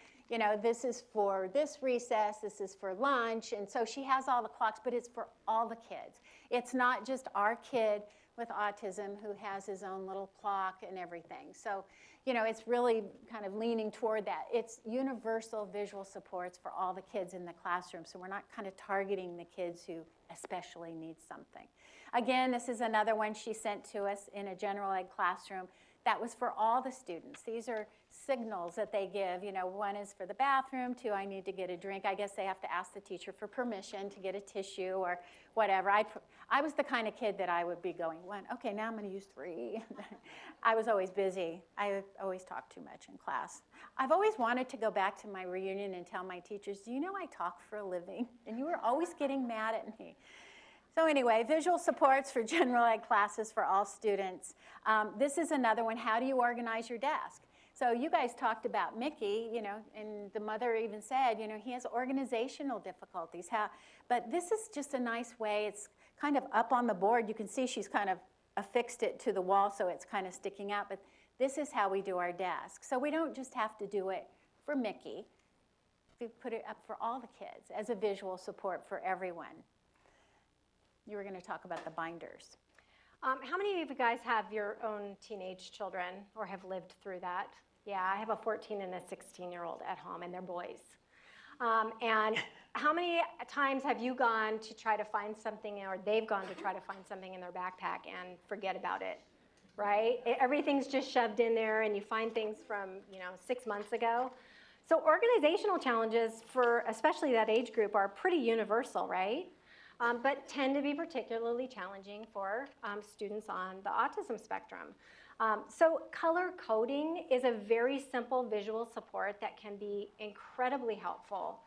this is for this recess, this is for lunch, and so she has all the clocks, but it's for all the kids. It's not just our kid with autism who has his own little clock and everything. So, it's really kind of leaning toward that. It's universal visual supports for all the kids in the classroom, so we're not kind of targeting the kids who especially need something. Again, this is another one she sent to us in a general ed classroom. That was for all the students. These are signals that they give. One is for the bathroom, 2, I need to get a drink. I guess they have to ask the teacher for permission to get a tissue or whatever. I was the kind of kid that I would be going, 1, okay, now I'm going to use 3. I was always busy. I always talked too much in class. I've always wanted to go back to my reunion and tell my teachers, do you know I talk for a living? And you were always getting mad at me. So anyway, visual supports for general ed classes for all students. This is another one. How do you organize your desk? So you guys talked about Mickey, and the mother even said, he has organizational difficulties. But this is just a nice way. It's kind of up on the board. You can see she's kind of affixed it to the wall so it's kind of sticking out. But this is how we do our desk. So we don't just have to do it for Mickey. We put it up for all the kids as a visual support for everyone. You were going to talk about the binders. How many of you guys have your own teenage children or have lived through that? Yeah, I have a 14 and a 16-year-old at home, and they're boys. And how many times have you gone to try to find something, or they've gone to try to find something in their backpack and forget about it, right? Everything's just shoved in there, and you find things from 6 months ago. So organizational challenges for especially that age group are pretty universal, right? But tend to be particularly challenging for students on the autism spectrum. So color coding is a very simple visual support that can be incredibly helpful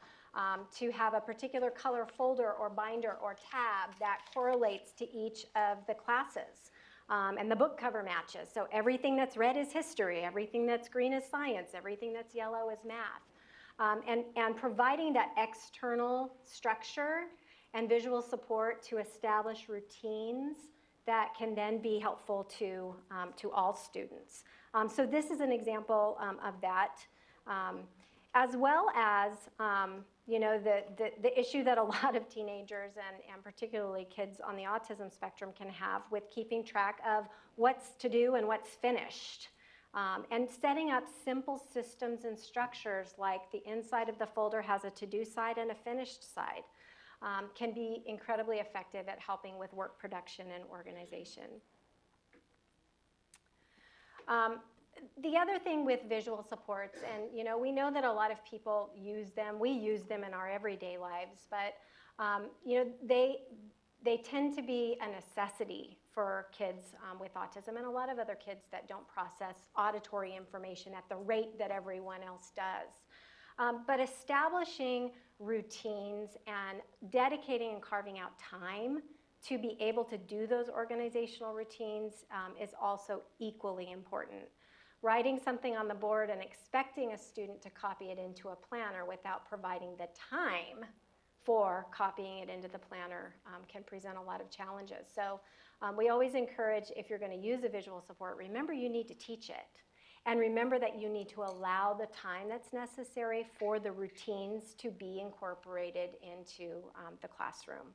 to have a particular color folder or binder or tab that correlates to each of the classes. And the book cover matches. So everything that's red is history, everything that's green is science, everything that's yellow is math. And providing that external structure and visual support to establish routines that can then be helpful to all students. So this is an example of that, as well as the issue that a lot of teenagers and particularly kids on the autism spectrum can have with keeping track of what's to do and what's finished. And setting up simple systems and structures like the inside of the folder has a to-do side and a finished side can be incredibly effective at helping with work production and organization. The other thing with visual supports, and we know that a lot of people use them, we use them in our everyday lives, but they tend to be a necessity for kids with autism and a lot of other kids that don't process auditory information at the rate that everyone else does. But establishing routines and dedicating and carving out time to be able to do those organizational routines is also equally important. Writing something on the board and expecting a student to copy it into a planner without providing the time for copying it into the planner can present a lot of challenges. So we always encourage, if you're going to use a visual support, remember you need to teach it. And remember that you need to allow the time that's necessary for the routines to be incorporated into the classroom.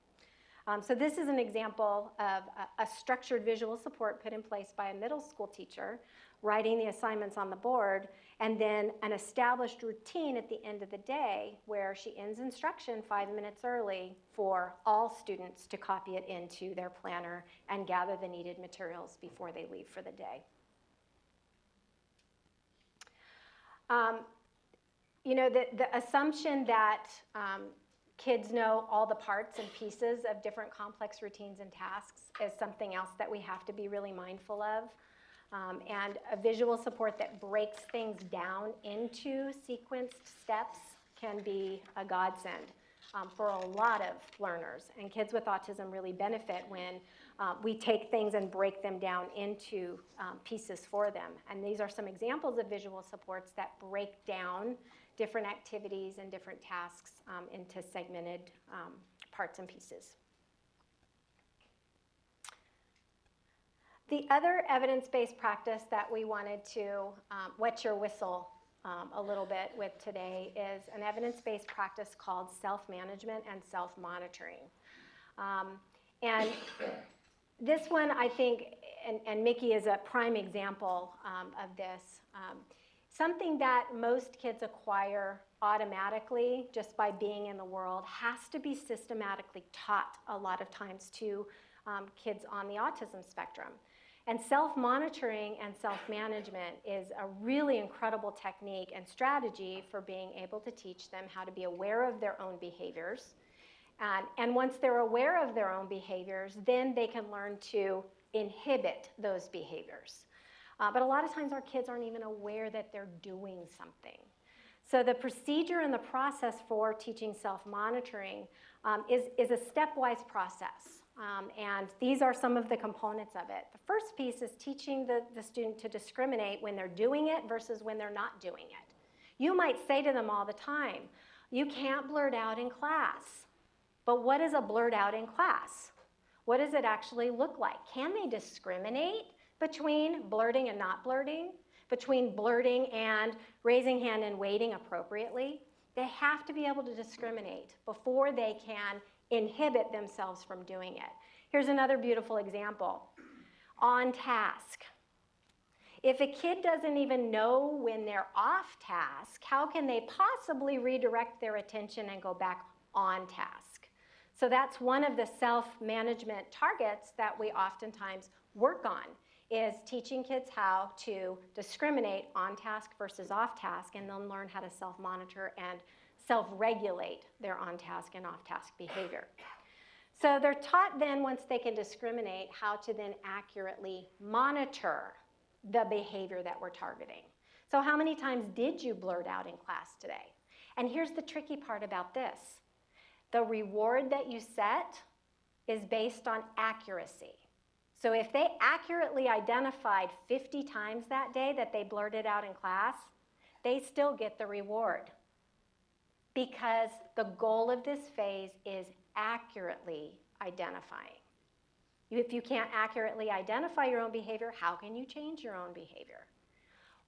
So this is an example of a structured visual support put in place by a middle school teacher, writing the assignments on the board, and then an established routine at the end of the day where she ends instruction 5 minutes early for all students to copy it into their planner and gather the needed materials before they leave for the day. The assumption that kids know all the parts and pieces of different complex routines and tasks is something else that we have to be really mindful of. And a visual support that breaks things down into sequenced steps can be a godsend for a lot of learners. And kids with autism really benefit when we take things and break them down into pieces for them. And these are some examples of visual supports that break down different activities and different tasks into segmented parts and pieces. The other evidence-based practice that we wanted to wet your whistle a little bit with today is an evidence-based practice called self-management and self-monitoring. And this one, I think, and Mickey is a prime example of this, something that most kids acquire automatically just by being in the world has to be systematically taught a lot of times to kids on the autism spectrum. And self-monitoring and self-management is a really incredible technique and strategy for being able to teach them how to be aware of their own behaviors. And once they're aware of their own behaviors, then they can learn to inhibit those behaviors. But a lot of times our kids aren't even aware that they're doing something. So the procedure and the process for teaching self-monitoring is a stepwise process. And these are some of the components of it. The first piece is teaching the student to discriminate when they're doing it versus when they're not doing it. You might say to them all the time, you can't blurt out in class. But what is a blurt out in class? What does it actually look like? Can they discriminate between blurting and not blurting? Between blurting and raising hand and waiting appropriately? They have to be able to discriminate before they can inhibit themselves from doing it. Here's another beautiful example. On task. If a kid doesn't even know when they're off task, how can they possibly redirect their attention and go back on task? So that's one of the self-management targets that we oftentimes work on, is teaching kids how to discriminate on task versus off task, and then learn how to self-monitor and self-regulate their on task and off task behavior. So they're taught then, once they can discriminate, how to then accurately monitor the behavior that we're targeting. So how many times did you blurt out in class today? And here's the tricky part about this. The reward that you set is based on accuracy. So if they accurately identified 50 times that day that they blurted out in class, they still get the reward, because the goal of this phase is accurately identifying. If you can't accurately identify your own behavior, how can you change your own behavior?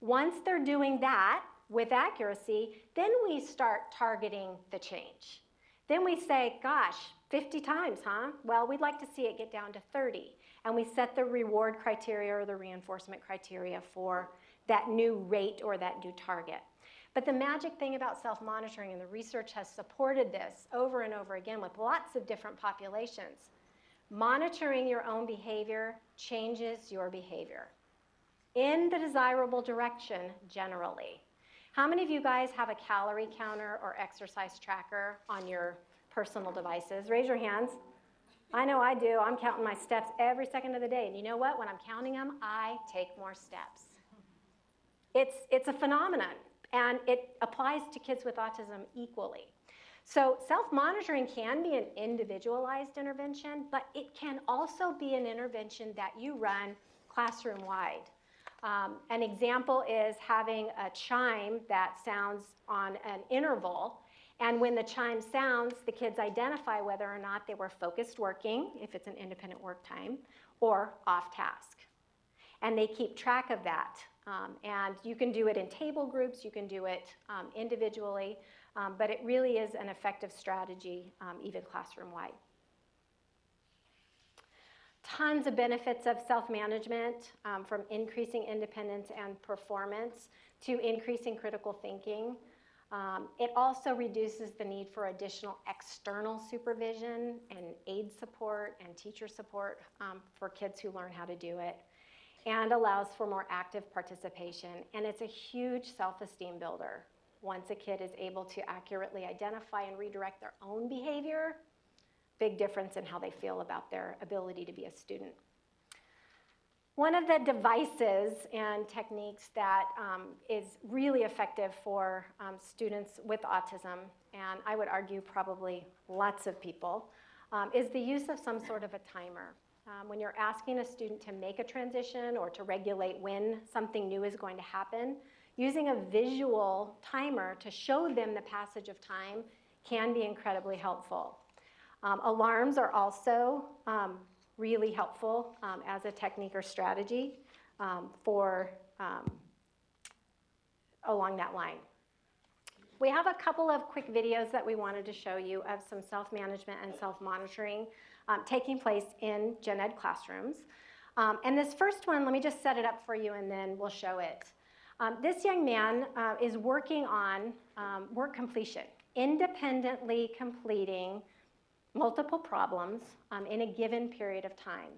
Once they're doing that with accuracy, then we start targeting the change. Then we say, gosh, 50 times, huh? Well, we'd like to see it get down to 30. And we set the reward criteria or the reinforcement criteria for that new rate or that new target. But the magic thing about self-monitoring, and the research has supported this over and over again with lots of different populations, monitoring your own behavior changes your behavior in the desirable direction generally. How many of you guys have a calorie counter or exercise tracker on your personal devices? Raise your hands. I know I do. I'm counting my steps every second of the day. And you know what? When I'm counting them, I take more steps. It's a phenomenon, and it applies to kids with autism equally. So self-monitoring can be an individualized intervention, but it can also be an intervention that you run classroom-wide. An example is having a chime that sounds on an interval, and when the chime sounds, the kids identify whether or not they were focused working, if it's an independent work time, or off task. And they keep track of that. And you can do it in table groups, you can do it individually, but it really is an effective strategy, even classroom-wide. Tons of benefits of self-management, from increasing independence and performance to increasing critical thinking. It also reduces the need for additional external supervision and aid support and teacher support for kids who learn how to do it, and allows for more active participation. And it's a huge self-esteem builder. Once a kid is able to accurately identify and redirect their own behavior, big difference in how they feel about their ability to be a student. One of the devices and techniques that is really effective for students with autism, and I would argue probably lots of people, is the use of some sort of a timer. When you're asking a student to make a transition or to regulate when something new is going to happen, using a visual timer to show them the passage of time can be incredibly helpful. Alarms are also really helpful as a technique or strategy for along that line. We have a couple of quick videos that we wanted to show you of some self-management and self-monitoring taking place in gen ed classrooms. And this first one, let me just set it up for you and then we'll show it. This young man is working on work completion, independently completing multiple problems in a given period of time.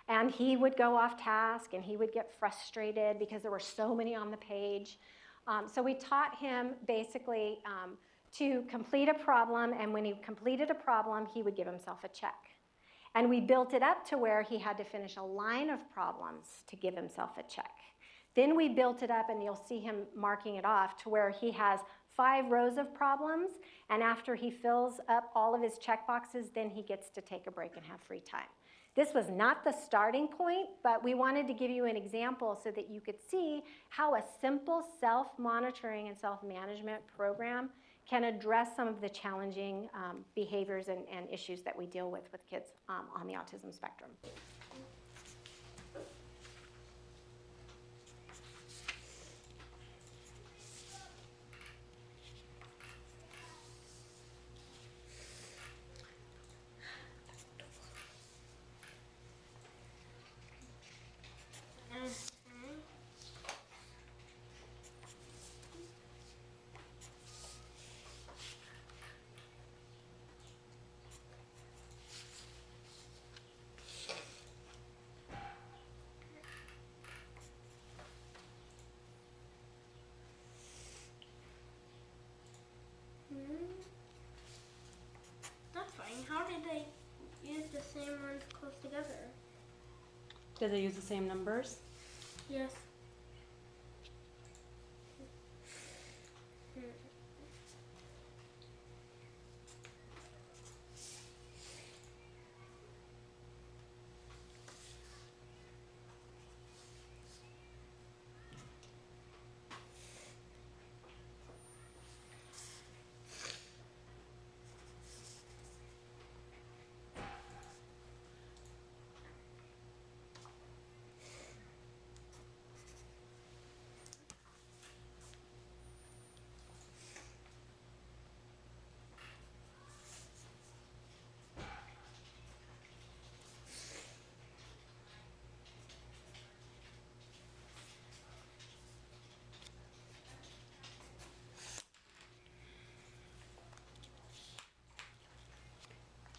And he would go off task and he would get frustrated because there were so many on the page. So we taught him basically to complete a problem, and when he completed a problem, he would give himself a check. And we built it up to where he had to finish a line of problems to give himself a check. Then we built it up, and you'll see him marking it off, to where he has 5 rows of problems, and after he fills up all of his check boxes, then he gets to take a break and have free time. This was not the starting point, but we wanted to give you an example so that you could see how a simple self-monitoring and self-management program can address some of the challenging behaviors and issues that we deal with kids on the autism spectrum. same ones close together. Do they use the same numbers? Yes.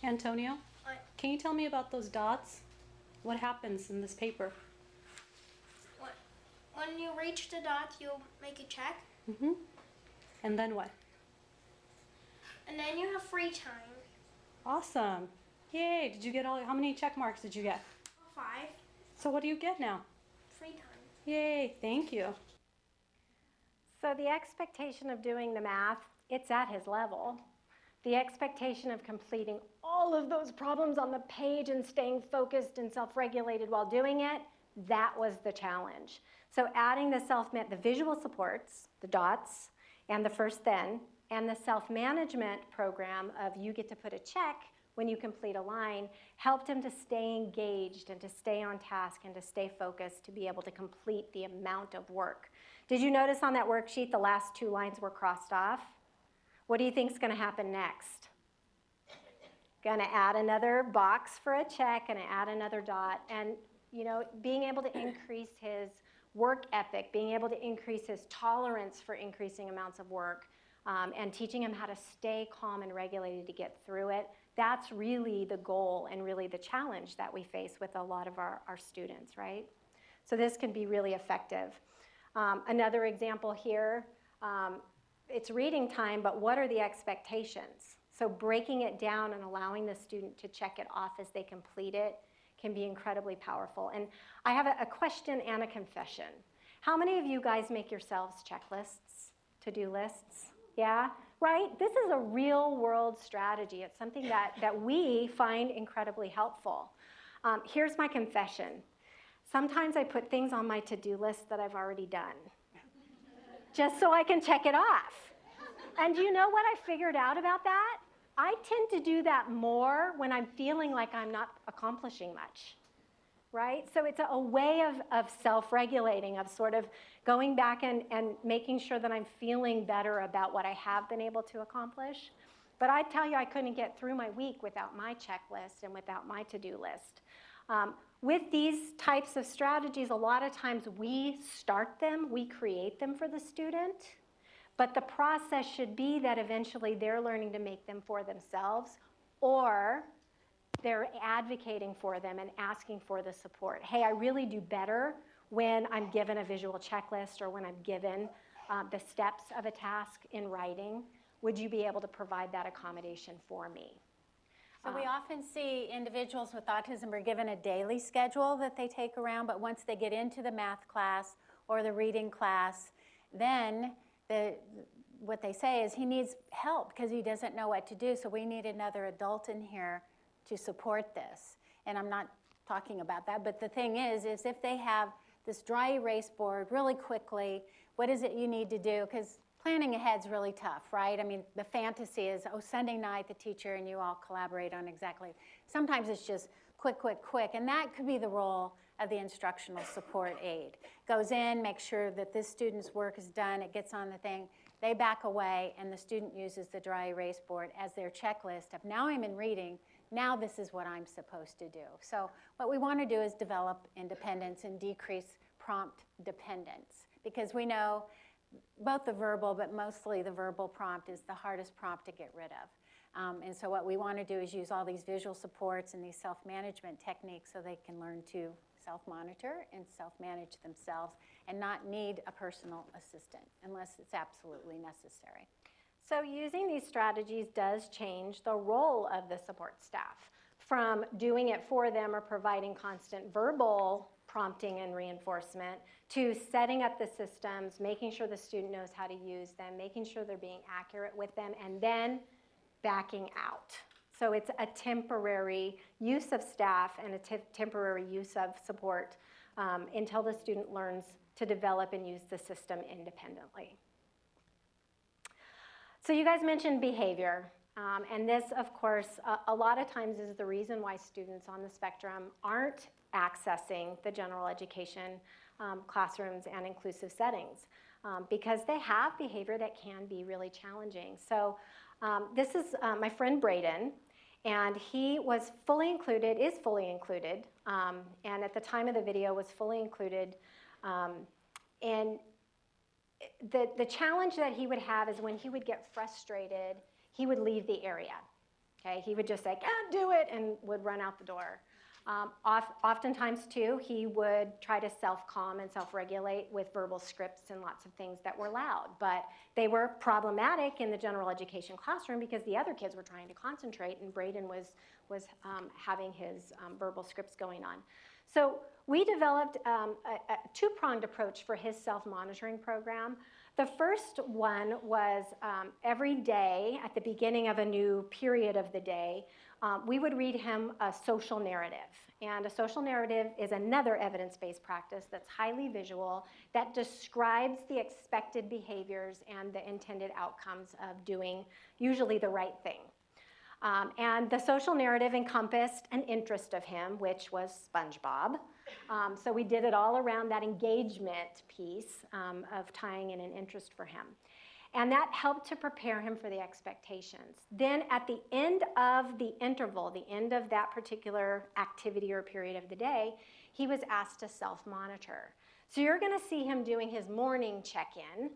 Antonio, What? can you tell me about those dots? What happens in this paper? When you reach the dots, you'll make a check, Mm-hmm. And then what? and then you have free time. Awesome. Yay. Did you get how many check marks did you get? 5. So what do you get now? Free time. Yay. Thank you. So the expectation of doing the math, it's at his level. The expectation of completing all of those problems on the page and staying focused and self-regulated while doing it, that was the challenge. So adding the visual supports, the dots, and the first then, and the self-management program of you get to put a check when you complete a line, helped him to stay engaged and to stay on task and to stay focused to be able to complete the amount of work. Did you notice on that worksheet the last 2 lines were crossed off? What do you think is going to happen next? Going to add another box for a check and add another dot. And being able to increase his work ethic, being able to increase his tolerance for increasing amounts of work, and teaching him how to stay calm and regulated to get through it, that's really the goal and really the challenge that we face with a lot of our students, right? So this can be really effective. Another example here, it's reading time, but what are the expectations? So breaking it down and allowing the student to check it off as they complete it can be incredibly powerful. And I have a question and a confession. How many of you guys make yourselves checklists, to-do lists? Yeah, right? This is a real world strategy. It's something that we find incredibly helpful. Here's my confession. Sometimes I put things on my to-do list that I've already done, just so I can check it off. And you know what I figured out about that? I tend to do that more when I'm feeling like I'm not accomplishing much, right? So it's a way of self-regulating, of sort of going back and making sure that I'm feeling better about what I have been able to accomplish. But I tell you, I couldn't get through my week without my checklist and without my to-do list. With these types of strategies, a lot of times we start them, we create them for the student, but the process should be that eventually they're learning to make them for themselves, or they're advocating for them and asking for the support. Hey, I really do better when I'm given a visual checklist or when I'm given the steps of a task in writing. Would you be able to provide that accommodation for me? So we often see individuals with autism are given a daily schedule that they take around, but once they get into the math class or the reading class, then what they say is he needs help because he doesn't know what to do, so we need another adult in here to support this. And I'm not talking about that, but the thing is if they have this dry erase board really quickly, what is it you need to do? Because planning ahead is really tough, right? I mean, the fantasy is, Sunday night, the teacher and you all collaborate on exactly. Sometimes it's just quick, and that could be the role of the instructional support aide. Goes in, makes sure that this student's work is done, it gets on the thing, they back away, and the student uses the dry erase board as their checklist of, now I'm in reading, now this is what I'm supposed to do. So what we want to do is develop independence and decrease prompt dependence, because we know both the verbal, but mostly the verbal prompt is the hardest prompt to get rid of. And so what we want to do is use all these visual supports and these self-management techniques so they can learn to self-monitor and self-manage themselves and not need a personal assistant unless it's absolutely necessary. So using these strategies does change the role of the support staff. from doing it for them or providing constant verbal prompting and reinforcement to setting up the systems, making sure the student knows how to use them, making sure they're being accurate with them, and then backing out. So it's a temporary use of staff and a temporary use of support until the student learns to develop and use the system independently. So you guys mentioned behavior. And this, of course, a lot of times is the reason why students on the spectrum aren't accessing the general education classrooms and inclusive settings because they have behavior that can be really challenging. So this is my friend Braden, and he was fully included, is fully included, and at the time of the video was fully included. And the challenge that he would have is when he would get frustrated, he would leave the area. Okay, he would just say, "Can't do it," and would run out the door. Oftentimes, too, he would try to self-calm and self-regulate with verbal scripts and lots of things that were loud. But they were problematic in the general education classroom because the other kids were trying to concentrate, and Braden was having his verbal scripts going on. So we developed a two-pronged approach for his self-monitoring program. The first one was every day at the beginning of a new period of the day, we would read him a social narrative. And a social narrative is another evidence-based practice that's highly visual that describes the expected behaviors and the intended outcomes of doing usually the right thing. And the social narrative encompassed an interest of him, which was SpongeBob. So we did it all around that engagement piece of tying in an interest for him. And that helped to prepare him for the expectations. Then at the end of the interval, the end of that particular activity or period of the day, he was asked to self-monitor. So you're going to see him doing his morning check-in,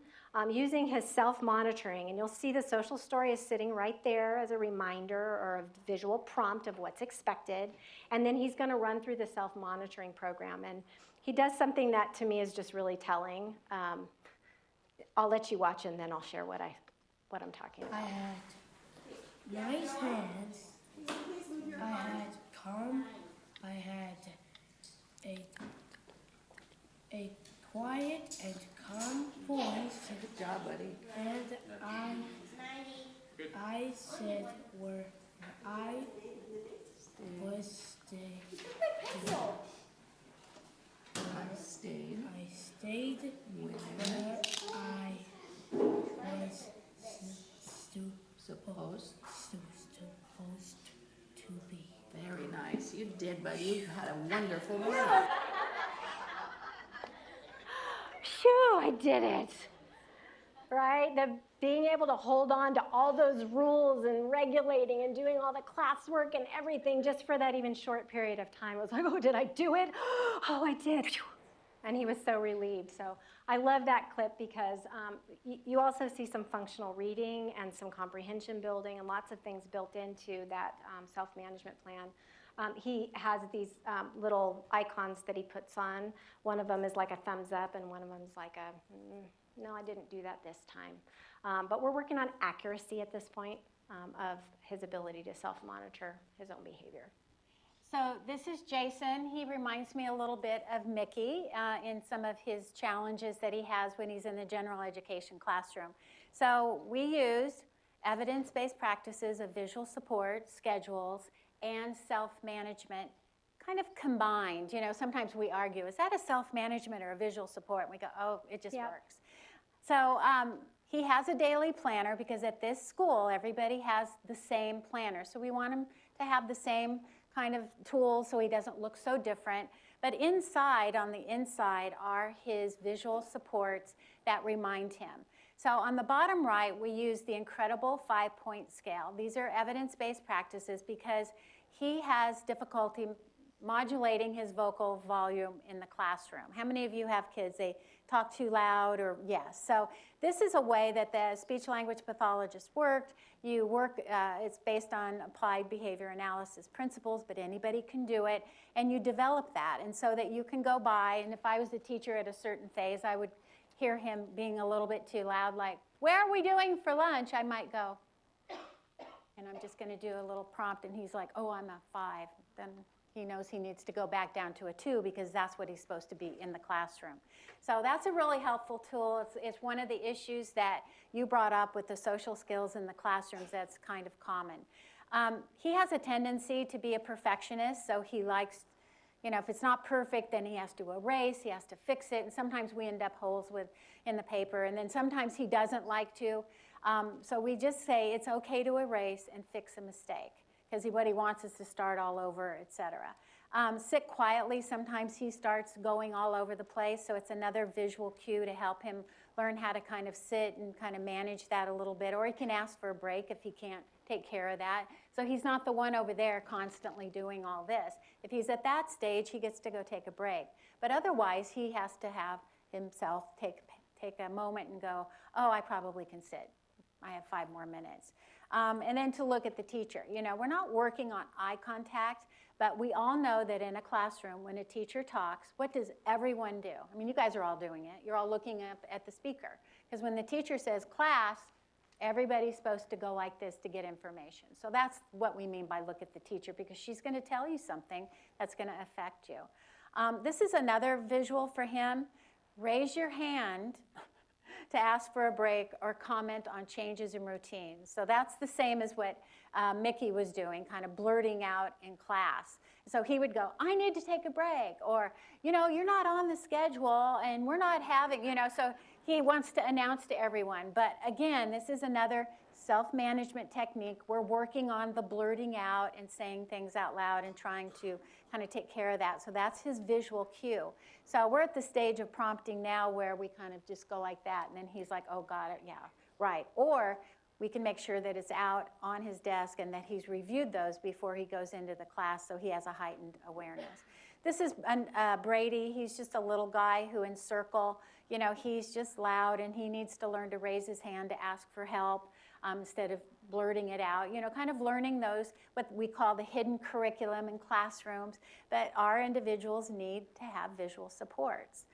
using his self-monitoring, and you'll see the social story is sitting right there as a reminder or a visual prompt of what's expected, and then he's going to run through the self-monitoring program. And he does something that to me is just really telling. I'll let you watch and then I'll share what I'm talking about. I had nice hands. I had calm. I had a quiet and calm voice. Good job, buddy. And I said where I was staying. I stayed I stayed where I was supposed. supposed to be. Very nice. You did, buddy. You had a wonderful work. Phew, I did it. Right? Being able to hold on to all those rules and regulating and doing all the classwork and everything just for that even short period of time. It was like, oh, did I do it? Oh, I did. And he was so relieved. So I love that clip because you also see some functional reading and some comprehension building and lots of things built into that self-management plan. He has these little icons that he puts on. One of them is like a thumbs up and one of them is like a, no, I didn't do that this time. But we're working on accuracy at this point of his ability to self-monitor his own behavior. So this is Jason. He reminds me a little bit of Mickey in some of his challenges that he has when he's in the general education classroom. So we use evidence-based practices of visual support, schedules, and self-management kind of combined. You know, sometimes we argue, is that a self-management or a visual support? And we go, oh, it just works. So he has a daily planner because at this school, everybody has the same planner. So we want him to have the same kind of tools so he doesn't look so different. But inside, on the inside, are his visual supports that remind him. So on the bottom right, we use the incredible 5-point scale. These are evidence-based practices because he has difficulty modulating his vocal volume in the classroom. How many of you have kids? They talk too loud or yes. So this is a way that the speech-language pathologist worked. You work, it's based on applied behavior analysis principles, but anybody can do it, and you develop that. And so that you can go by, and if I was the teacher at a certain phase, I would hear him being a little bit too loud, like, where are we doing for lunch? I might go, and I'm just going to do a little prompt, and he's like, oh, I'm a 5, then he knows he needs to go back down to a 2 because that's what he's supposed to be in the classroom. So that's a really helpful tool. It's one of the issues that you brought up with the social skills in the classrooms that's kind of common. He has a tendency to be a perfectionist, so he likes, you know, if it's not perfect, then he has to erase, he has to fix it, and sometimes we end up holes in the paper, and then sometimes he doesn't like to. So we just say it's okay to erase and fix a mistake, because what he wants is to start all over, et cetera. Sit quietly, sometimes he starts going all over the place, so it's another visual cue to help him learn how to kind of sit and kind of manage that a little bit, or he can ask for a break if he can't take care of that. So he's not the one over there constantly doing all this. If he's at that stage, he gets to go take a break. But otherwise, he has to have himself take a moment and go, oh, I probably can sit. I have 5 more minutes. And then to look at the teacher. You know, we're not working on eye contact, but we all know that in a classroom, when a teacher talks, what does everyone do? I mean, you guys are all doing it. You're all looking up at the speaker. Because when the teacher says class, everybody's supposed to go like this to get information. So that's what we mean by look at the teacher, because she's going to tell you something that's going to affect you. This is another visual for him. Raise your hand to ask for a break or comment on changes in routines. So that's the same as what Mickey was doing, kind of blurting out in class. So he would go, I need to take a break, or, you know, you're not on the schedule and we're not having, you know, so he wants to announce to everyone. But again, this is another self-management technique. We're working on the blurting out and saying things out loud and trying to kind of take care of that. So that's his visual cue. So we're at the stage of prompting now where we kind of just go like that, and then he's like, oh, got it, yeah, right. Or we can make sure that it's out on his desk and that he's reviewed those before he goes into the class, so he has a heightened awareness. This is Brady. He's just a little guy who in circle, you know, he's just loud and he needs to learn to raise his hand to ask for help instead of blurting it out, you know, kind of learning those, what we call the hidden curriculum in classrooms, that our individuals need to have visual supports.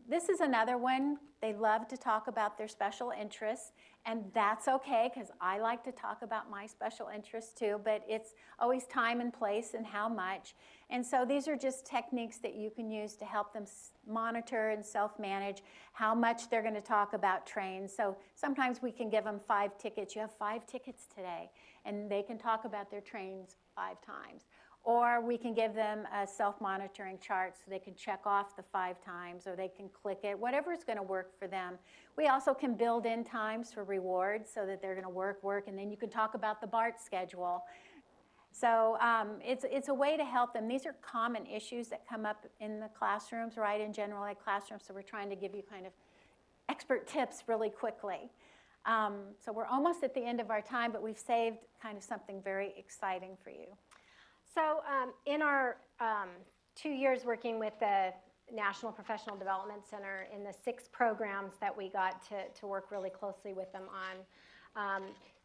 This is another one. They love to talk about their special interests, and that's okay, because I like to talk about my special interests too, but it's always time and place and how much. And so these are just techniques that you can use to help them monitor and self-manage how much they're going to talk about trains. So sometimes we can give them 5 tickets. You have 5 tickets today, and they can talk about their trains 5 times. Or we can give them a self-monitoring chart so they can check off the 5 times, or they can click it, whatever's going to work for them. We also can build in times for rewards so that they're going to work, and then you can talk about the BART schedule. So it's a way to help them. These are common issues that come up in the classrooms, right, in general ed classrooms, so we're trying to give you kind of expert tips really quickly. So we're almost at the end of our time, but we've saved kind of something very exciting for you. So in our 2 years working with the National Professional Development Center, in the 6 programs that we got to work really closely with them on,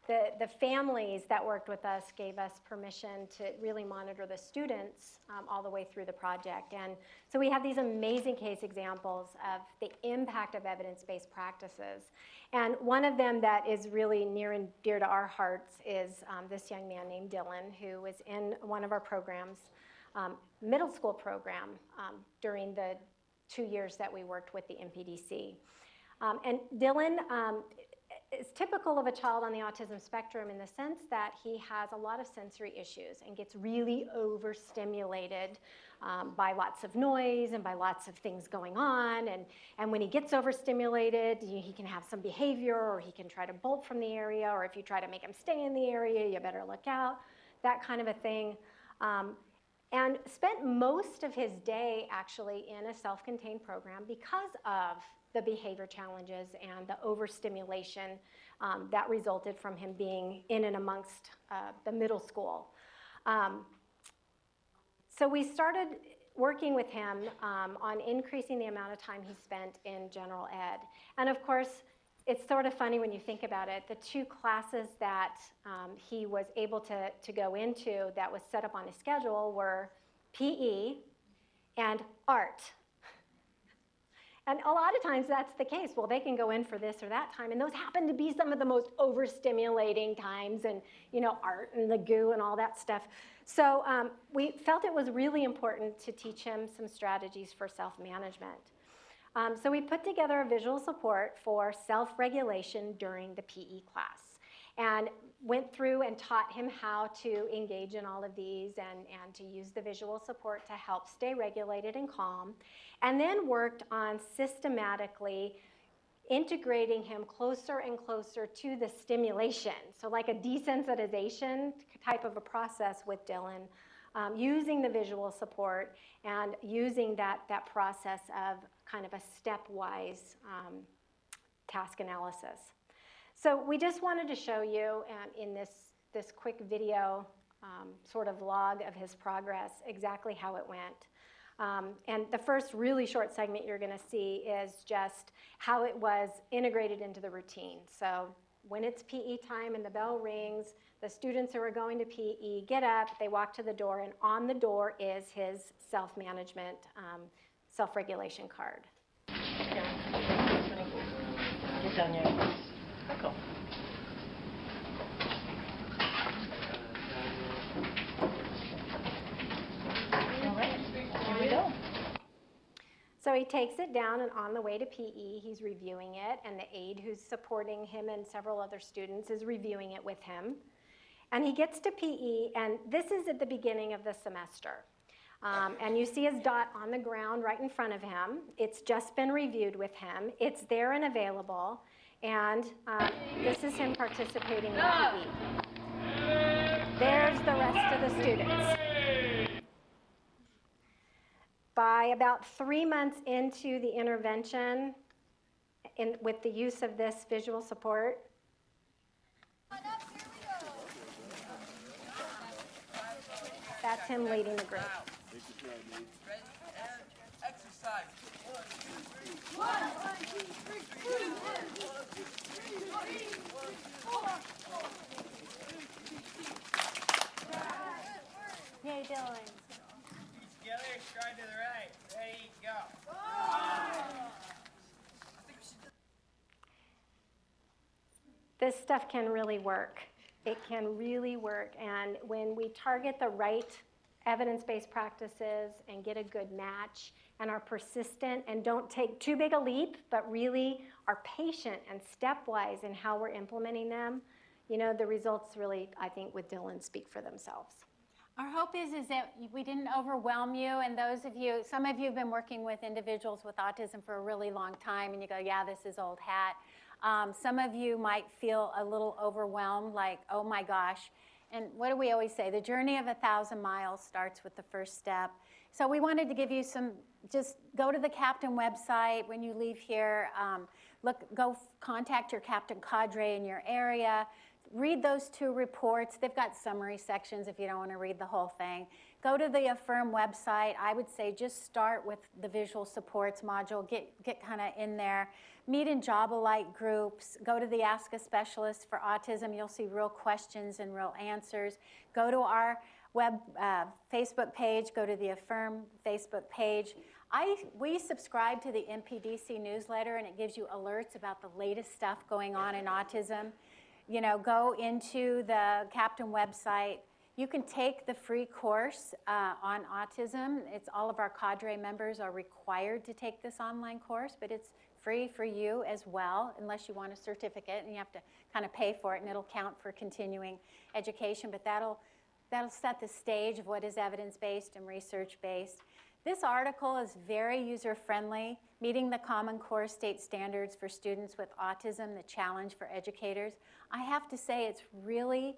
the families that worked with us gave us permission to really monitor the students all the way through the project. And so we have these amazing case examples of the impact of evidence-based practices. And one of them that is really near and dear to our hearts is this young man named Dylan, who was in one of our programs, middle school program, during the 2 years that we worked with the MPDC. And Dylan is typical of a child on the autism spectrum in the sense that he has a lot of sensory issues and gets really overstimulated by lots of noise and by lots of things going on. And when he gets overstimulated, he can have some behavior, or he can try to bolt from the area, or if you try to make him stay in the area, you better look out, that kind of a thing. And spent most of his day actually in a self-contained program because of the behavior challenges and the overstimulation that resulted from him being in and amongst the middle school. So we started working with him on increasing the amount of time he spent in general ed. And of course, it's sort of funny when you think about it. The 2 classes that he was able to go into that was set up on his schedule were PE and art. And a lot of times that's the case. Well, they can go in for this or that time, and those happen to be some of the most overstimulating times, and art and the goo and all that stuff. So we felt it was really important to teach him some strategies for self-management. So we put together a visual support for self-regulation during the PE class, and went through and taught him how to engage in all of these and to use the visual support to help stay regulated and calm, and then worked on systematically integrating him closer and closer to the stimulation. So like a desensitization type of a process with Dylan, using the visual support and using that process of kind of a stepwise task analysis. So we just wanted to show you in this quick video sort of log of his progress exactly how it went. And the first really short segment you're going to see is just how it was integrated into the routine. So when it's PE time and the bell rings, the students who are going to PE get up, they walk to the door, and on the door is his self-management, self-regulation card. Get down here. Cool. All right, here we go. So he takes it down, and on the way to PE, he's reviewing it, and the aide who's supporting him and several other students is reviewing it with him. And he gets to PE, and this is at the beginning of the semester. And you see his dot on the ground right in front of him. It's just been reviewed with him. It's there and available. And this is him participating in PE. There's the rest of the students. By about 3 months into the intervention, with the use of this visual support, that's him leading the group. Exercise. 1, 2, 3. 1, 2, 3. 1, 2, 3. 4. Yay, Dylan. Together, stride to the right. Ready, go. This stuff can really work. It can really work, and when we target the right evidence-based practices and get a good match and are persistent and don't take too big a leap, but really are patient and stepwise in how we're implementing them, the results really, I think, with Dylan speak for themselves. Our hope is that we didn't overwhelm you, and some of you have been working with individuals with autism for a really long time, and you go, yeah, this is old hat. Some of you might feel a little overwhelmed, like, oh my gosh. And what do we always say? The journey of 1,000 miles starts with the first step. So we wanted to give you just go to the Captain website when you leave here. Go contact your Captain cadre in your area. Read those 2 reports. They've got summary sections if you don't want to read the whole thing. Go to the AFFIRM website. I would say just start with the visual supports module. Get kind of in there. Meet in job-alike groups. Go to the Ask a Specialist for Autism. You'll see real questions and real answers. Go to our Facebook page. Go to the AFFIRM Facebook page. We subscribe to the MPDC newsletter, and it gives you alerts about the latest stuff going on in autism. Go into the Captain website. You can take the free course on autism. It's all of our cadre members are required to take this online course, but it's free for you as well, unless you want a certificate, and you have to kind of pay for it, and it'll count for continuing education. But that'll set the stage of what is evidence-based and research-based. This article is very user-friendly, meeting the Common Core state standards for students with autism, the challenge for educators. I have to say it's really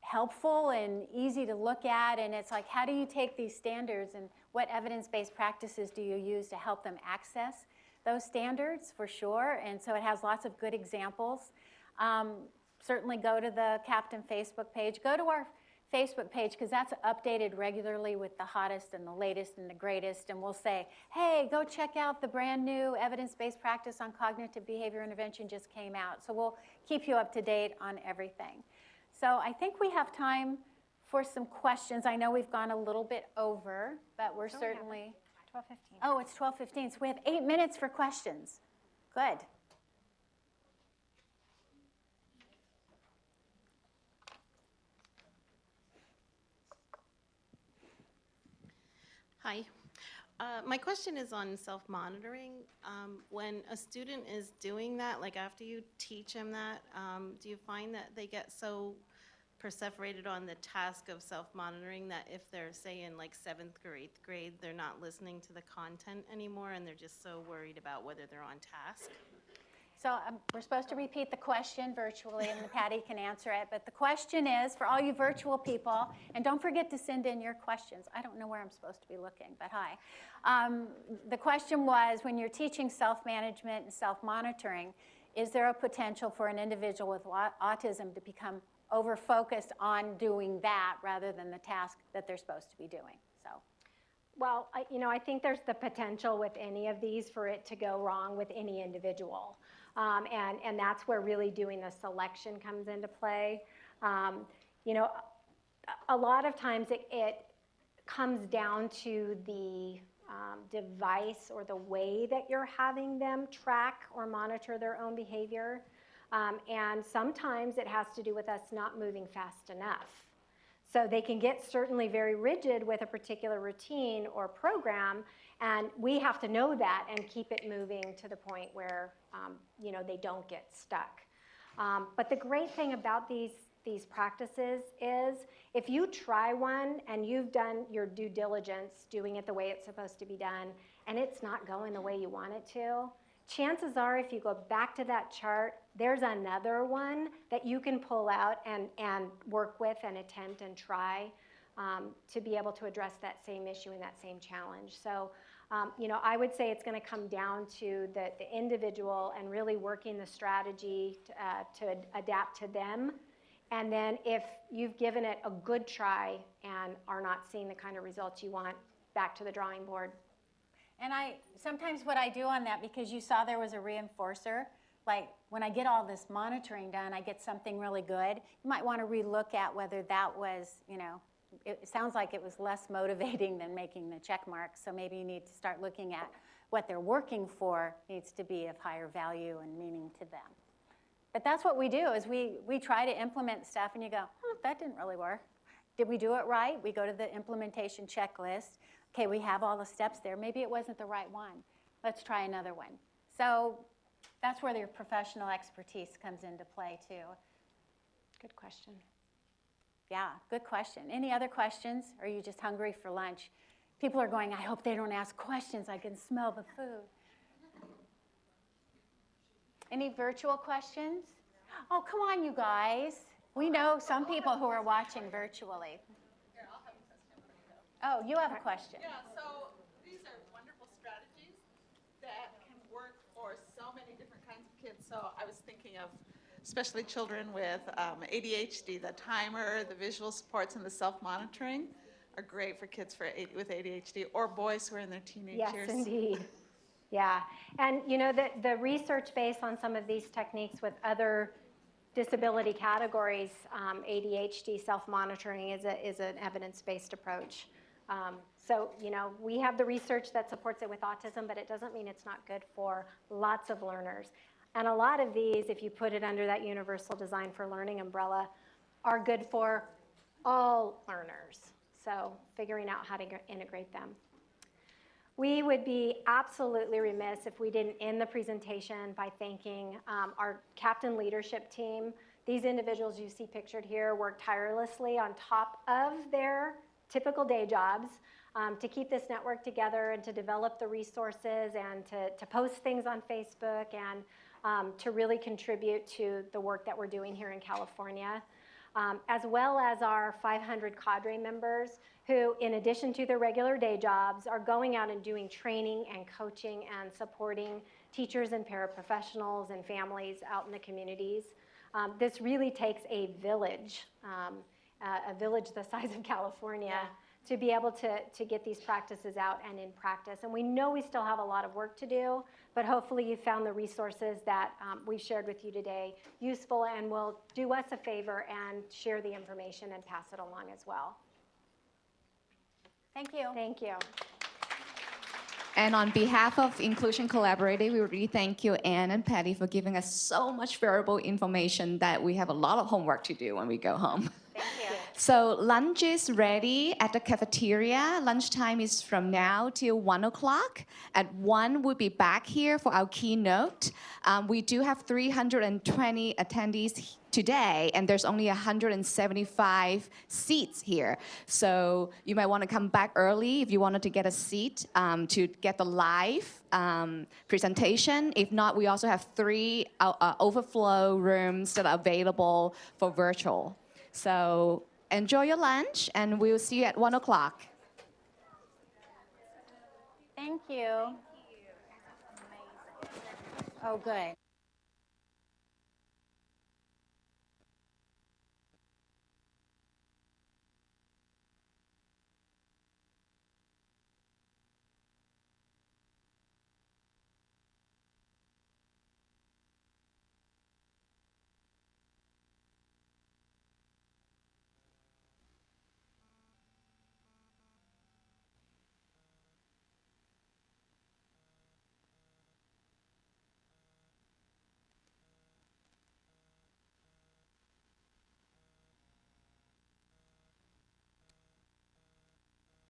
helpful and easy to look at, and it's like, how do you take these standards and what evidence-based practices do you use to help them access those standards, for sure. And so it has lots of good examples. Certainly go to the Captain Facebook page. Go to our Facebook page, because that's updated regularly with the hottest and the latest and the greatest, and we'll say, hey, go check out the brand new evidence-based practice on cognitive behavior intervention just came out. So we'll keep you up to date on everything. So I think we have time for some questions. I know we've gone a little bit over, but we're certainly 12:15. Oh, it's 12:15, so we have 8 minutes for questions. Good. Hi. My question is on self-monitoring. When a student is doing that, like after you teach them that, do you find that they get so perseverated on the task of self-monitoring that if they're, say, in like 7th or 8th grade, they're not listening to the content anymore and they're just so worried about whether they're on task? So we're supposed to repeat the question virtually, and Patty can answer it. But the question is, for all you virtual people, and don't forget to send in your questions. I don't know where I'm supposed to be looking, but hi. The question was, when you're teaching self-management and self-monitoring, is there a potential for an individual with autism to become over-focused on doing that rather than the task that they're supposed to be doing? So. Well, I think there's the potential with any of these for it to go wrong with any individual. And that's where really doing the selection comes into play. A lot of times it comes down to the device or the way that you're having them track or monitor their own behavior. And sometimes it has to do with us not moving fast enough. So they can get certainly very rigid with a particular routine or program, and we have to know that and keep it moving to the point where they don't get stuck. But the great thing about these practices is if you try one and you've done your due diligence doing it the way it's supposed to be done, and it's not going the way you want it to, chances are if you go back to that chart, there's another one that you can pull out and work with and attempt and try to be able to address that same issue and that same challenge. So, I would say it's going to come down to the individual and really working the strategy to adapt to them. And then if you've given it a good try and are not seeing the kind of results you want, back to the drawing board. And sometimes what I do on that, because you saw there was a reinforcer, like when I get all this monitoring done, I get something really good. You might want to relook at whether that was, it sounds like it was less motivating than making the check mark. So maybe you need to start looking at what they're working for needs to be of higher value and meaning to them. But that's what we do, is we try to implement stuff and you go, oh, that didn't really work. Did we do it right? We go to the implementation checklist. Okay, we have all the steps there. Maybe it wasn't the right one. Let's try another one. So that's where your professional expertise comes into play too. Good question. Yeah, good question. Any other questions? Or are you just hungry for lunch? People are going, I hope they don't ask questions. I can smell the food. Any virtual questions? Oh, come on, you guys. We know some people who are watching virtually. Here, I'll have a question. Oh, you have a question. Yeah, so these are wonderful strategies that can work for so many different kinds of kids. So I was thinking of especially children with ADHD, the timer, the visual supports, and the self-monitoring are great for kids with ADHD, or boys who are in their teenage years. Yes, indeed. Yeah, and the research based on some of these techniques with other disability categories, ADHD self-monitoring is an evidence-based approach. So we have the research that supports it with autism, but it doesn't mean it's not good for lots of learners. And a lot of these, if you put it under that universal design for learning umbrella, are good for all learners. So figuring out how to integrate them. We would be absolutely remiss if we didn't end the presentation by thanking our captain leadership team. These individuals you see pictured here work tirelessly on top of their typical day jobs to keep this network together and to develop the resources and to post things on Facebook and to really contribute to the work that we're doing here in California. As well as our 500 cadre members who, in addition to their regular day jobs, are going out and doing training and coaching and supporting teachers and paraprofessionals and families out in the communities. This really takes a village the size of California, to be able to get these practices out and in practice. And we know we still have a lot of work to do, but hopefully you found the resources that we've shared with you today useful and will do us a favor and share the information and pass it along as well. Thank you. Thank you. And on behalf of Inclusion Collaborative, we really thank you, Anne and Patty, for giving us so much valuable information that we have a lot of homework to do when we go home. Thank you. So lunch is ready at the cafeteria. Lunchtime is from now till 1 o'clock. At 1, we'll be back here for our keynote. We do have 320 attendees today, and there's only 175 seats here. So you might want to come back early if you wanted to get a seat to get the live presentation. If not, we also have 3 overflow rooms that are available for virtual. So enjoy your lunch, and we'll see you at 1 o'clock. Thank you. Oh, good.